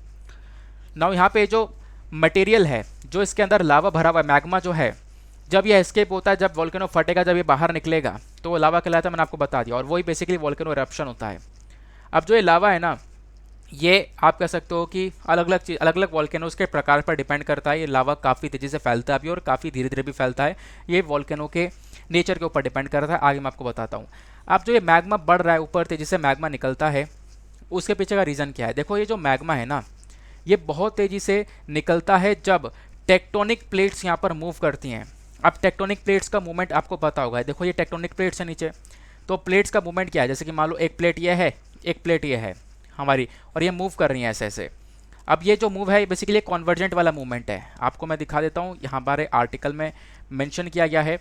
नाउ यहाँ पे जो मटेरियल है जो इसके अंदर लावा भरा हुआ मैग्मा जो है, जब ये एस्केप होता है, जब वॉल्केनो फटेगा, जब ये बाहर निकलेगा तो वो लावा कहलाता है, मैंने आपको बता दिया। और वही बेसिकली वॉल्केनो इरप्शन होता है। अब जो ये लावा है ना, ये आप कह सकते हो कि अलग अलग वॉल्केनोज के प्रकार पर डिपेंड करता है। ये लावा काफ़ी तेज़ी से फैलता है अभी और काफ़ी धीरे धीरे भी फैलता है। ये वॉल्केनो के नेचर के ऊपर डिपेंड करता है, आगे मैं आपको बताता हूँ। अब जो ये मैग्मा बढ़ रहा है, ऊपर तेज़ी से मैग्मा निकलता है, उसके पीछे का रीज़न क्या है? देखो ये जो मैग्मा है ना, ये बहुत तेज़ी से निकलता है जब टेक्टोनिक प्लेट्स यहाँ पर मूव करती हैं। अब टेक्टोनिक प्लेट्स का मूवमेंट आपको पता होगा। देखो ये टेक्टोनिक प्लेट्स है नीचे, तो प्लेट्स का मूवमेंट क्या है? जैसे कि मान लो एक प्लेट ये है, एक प्लेट ये है हमारी, और ये मूव कर रही हैं ऐसे ऐसे। अब ये जो मूव है बेसिकली कॉन्वर्जेंट वाला मूवमेंट है। आपको मैं दिखा देता हूँ, यहाँ हमारे आर्टिकल में मेंशन किया गया है।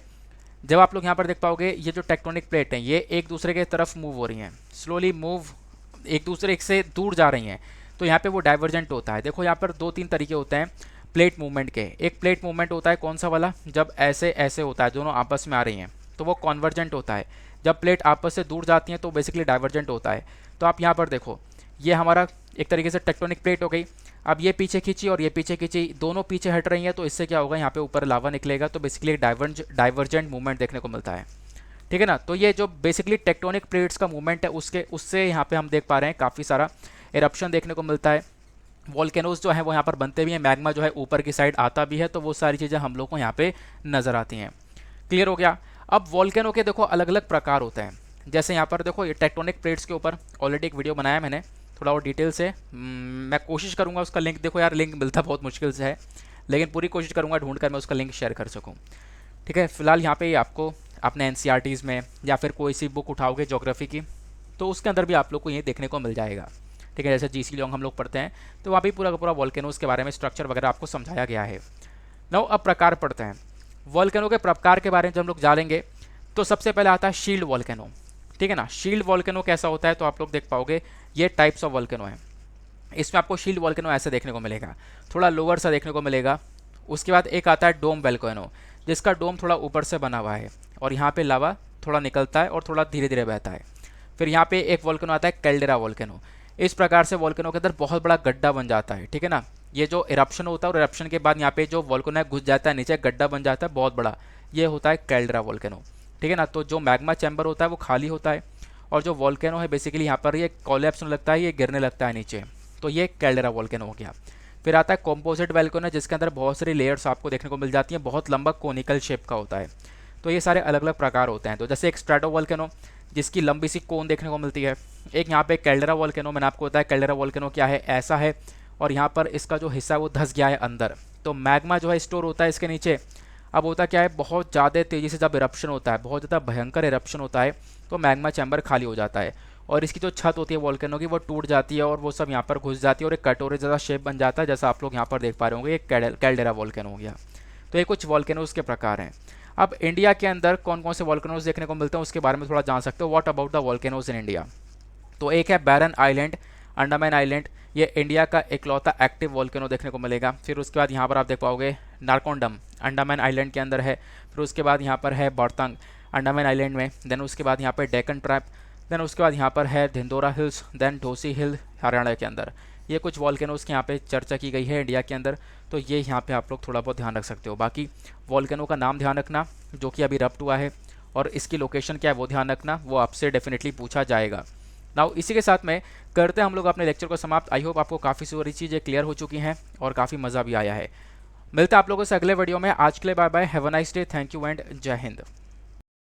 जब आप लोग यहाँ पर देख पाओगे ये जो टेक्टोनिक प्लेट हैं ये एक दूसरे के तरफ मूव हो रही हैं, स्लोली मूव एक दूसरे से दूर जा रही हैं, तो यहाँ पे वो डाइवर्जेंट होता है। देखो यहाँ पर 2-3 तरीके होते हैं प्लेट मूवमेंट के। एक प्लेट मूवमेंट होता है कौन सा वाला, जब ऐसे ऐसे होता है, दोनों आपस में आ रही हैं तो वो कॉन्वर्जेंट होता है। जब प्लेट आपस से दूर जाती हैं तो बेसिकली डाइवर्जेंट होता है। तो आप यहाँ पर देखो ये हमारा एक तरीके से टेक्टोनिक प्लेट हो गई। अब ये पीछे खींची और ये पीछे खींची, दोनों पीछे हट रही हैं, तो इससे क्या होगा, यहाँ पे ऊपर लावा निकलेगा, तो बेसिकली एक डाइवर्जेंट मूवमेंट देखने को मिलता है। ठीक है ना, तो ये जो बेसिकली टेक्टोनिक प्लेट्स का मूवमेंट है उससे यहाँ पे हम देख पा रहे हैं काफ़ी सारा इरप्शन देखने को मिलता है। वॉल्केनोज जो है वो यहाँ पर बनते भी हैं, मैग्मा जो है ऊपर की साइड आता भी है, तो वो सारी चीज़ें हम लोग को यहाँ पे नज़र आती हैं। क्लियर हो गया। अब वॉल्केनो के देखो अलग अलग प्रकार होते हैं। जैसे यहाँ पर देखो ये टेक्टोनिक प्लेट्स के ऊपर ऑलरेडी एक वीडियो बनाया मैंने थोड़ा और डिटेल से, मैं कोशिश करूँगा उसका लिंक, देखो यार लिंक मिलता बहुत मुश्किल से है, लेकिन पूरी कोशिश करूँगा ढूंढ कर मैं उसका लिंक शेयर कर सकूँ। ठीक है, फिलहाल यहाँ पे आपको अपने NCERTs में या फिर कोई सी बुक उठाओगे ज्योग्राफी की, तो उसके अंदर भी आप लोग को ये देखने को मिल जाएगा। ठीक है, जैसे GC लियोंग हम लोग पढ़ते हैं तो वहाँ भी पूरा का पूरा वॉल्केनोज के बारे में स्ट्रक्चर वगैरह आपको समझाया गया है। नाउ अब प्रकार पढ़ते हैं। वॉल्केनो के प्रकार के बारे में जब हम लोग जानेंगे तो सबसे पहले आता है शील्ड वॉल्केनो। ठीक है ना। शील्ड वॉल्केनो कैसा होता है, तो आप लोग देख पाओगे ये टाइप्स ऑफ वॉल्केनो है। इसमें आपको शील्ड वॉल्केनो ऐसे देखने को मिलेगा, थोड़ा लोअर सा देखने को मिलेगा। उसके बाद एक आता है डोम वॉल्केनो, जिसका डोम थोड़ा ऊपर से बना हुआ है और यहाँ पे लावा थोड़ा निकलता है और थोड़ा धीरे धीरे बहता है। फिर यहाँ पे एक वॉल्केनो आता है कैल्डेरा वॉल्केनो। इस प्रकार से वॉल्केनो के अंदर बहुत बड़ा गड्ढा बन जाता है, ठीक है ना। ये जो इरप्शन होता है और इरप्शन के बाद यहाँ पे जो वॉल्केनो है घुस जाता है नीचे, गड्ढा बन जाता है बहुत बड़ा, ये होता है कैल्डेरा वॉल्केनो, ठीक है ना। तो जो मैग्मा चैम्बर होता है वो खाली होता है और जो वॉल्केनो है बेसिकली यहाँ पर ये कोलैप्स होने लगता है, ये गिरने लगता है नीचे, तो ये कैल्डेरा वॉल्केनो हो गया। फिर आता है कॉम्पोजिट वॉल्केनो, जिसके अंदर बहुत सारी लेयर्स आपको देखने को मिल जाती हैं, बहुत लंबा कोनिकल शेप का होता है। तो ये सारे अलग अलग प्रकार होते हैं। तो जैसे एक स्ट्रेटो वॉल्केनो, जिसकी लंबी सी कोन देखने को मिलती है। एक यहाँ पे कैल्डेरा वॉल्केनो, मैंने आपको बताया कैल्डेरा वॉल्केनो क्या है, ऐसा है और यहाँ पर इसका जो हिस्सा है वो धंस गया है अंदर। तो मैग्मा जो है स्टोर होता है इसके नीचे। अब होता क्या है, बहुत ज़्यादा तेज़ी से जब इरप्शन होता है, बहुत ज़्यादा भयंकर इरप्शन होता है, तो मैग्मा चैम्बर खाली हो जाता है और इसकी जो छत होती है वॉल्केनो की वो टूट जाती है और वो सब यहाँ पर घुस जाती है और एक कटोरे जैसा शेप बन जाता है, जैसा आप लोग यहाँ पर देख पा रहे होंगे। एक कैल्डेरा वॉल्केनो हो गया। तो ये कुछ वॉल्केनोज के प्रकार हैं। अब इंडिया के अंदर कौन कौन से वॉल्केनोज देखने को मिलते हैं उसके बारे में थोड़ा जान सकते हो। What about the volcanoes in India. तो एक है बैरन आइलैंड, अंडमान आइलैंड, ये इंडिया का इकलौता एक्टिव वॉल्केनो देखने को मिलेगा। फिर उसके बाद यहाँ पर आप देख पाओगे नारकोंडम, अंडमान आइलैंड के अंदर है। फिर उसके बाद यहाँ पर है बर्तंग, अंडमान आइलैंड में। देन उसके बाद यहाँ पर डेक्कन ट्रैप। देन उसके बाद यहाँ पर है धिंदोरा हिल्स। देन ढोसी हिल हरियाणा के अंदर। ये कुछ वॉल्केनोज की यहाँ पे चर्चा की गई है इंडिया के अंदर। तो ये यहाँ पे आप लोग थोड़ा बहुत ध्यान रख सकते हो। बाकी वॉल्केनो का नाम ध्यान रखना जो कि अभी रप्ट हुआ है, और इसकी लोकेशन क्या है वो ध्यान रखना, वो आपसे डेफिनेटली पूछा जाएगा। नाउ इसी के साथ में करते हैं हम लोग अपने लेक्चर को समाप्त। आई होप आपको काफ़ी सारी चीज़ें क्लियर हो चुकी हैं और काफ़ी मज़ा भी आया है। मिलते हैं आप लोगों से अगले वीडियो में। आज के लिए bye bye, have a nice day, thank you and जय हिंद।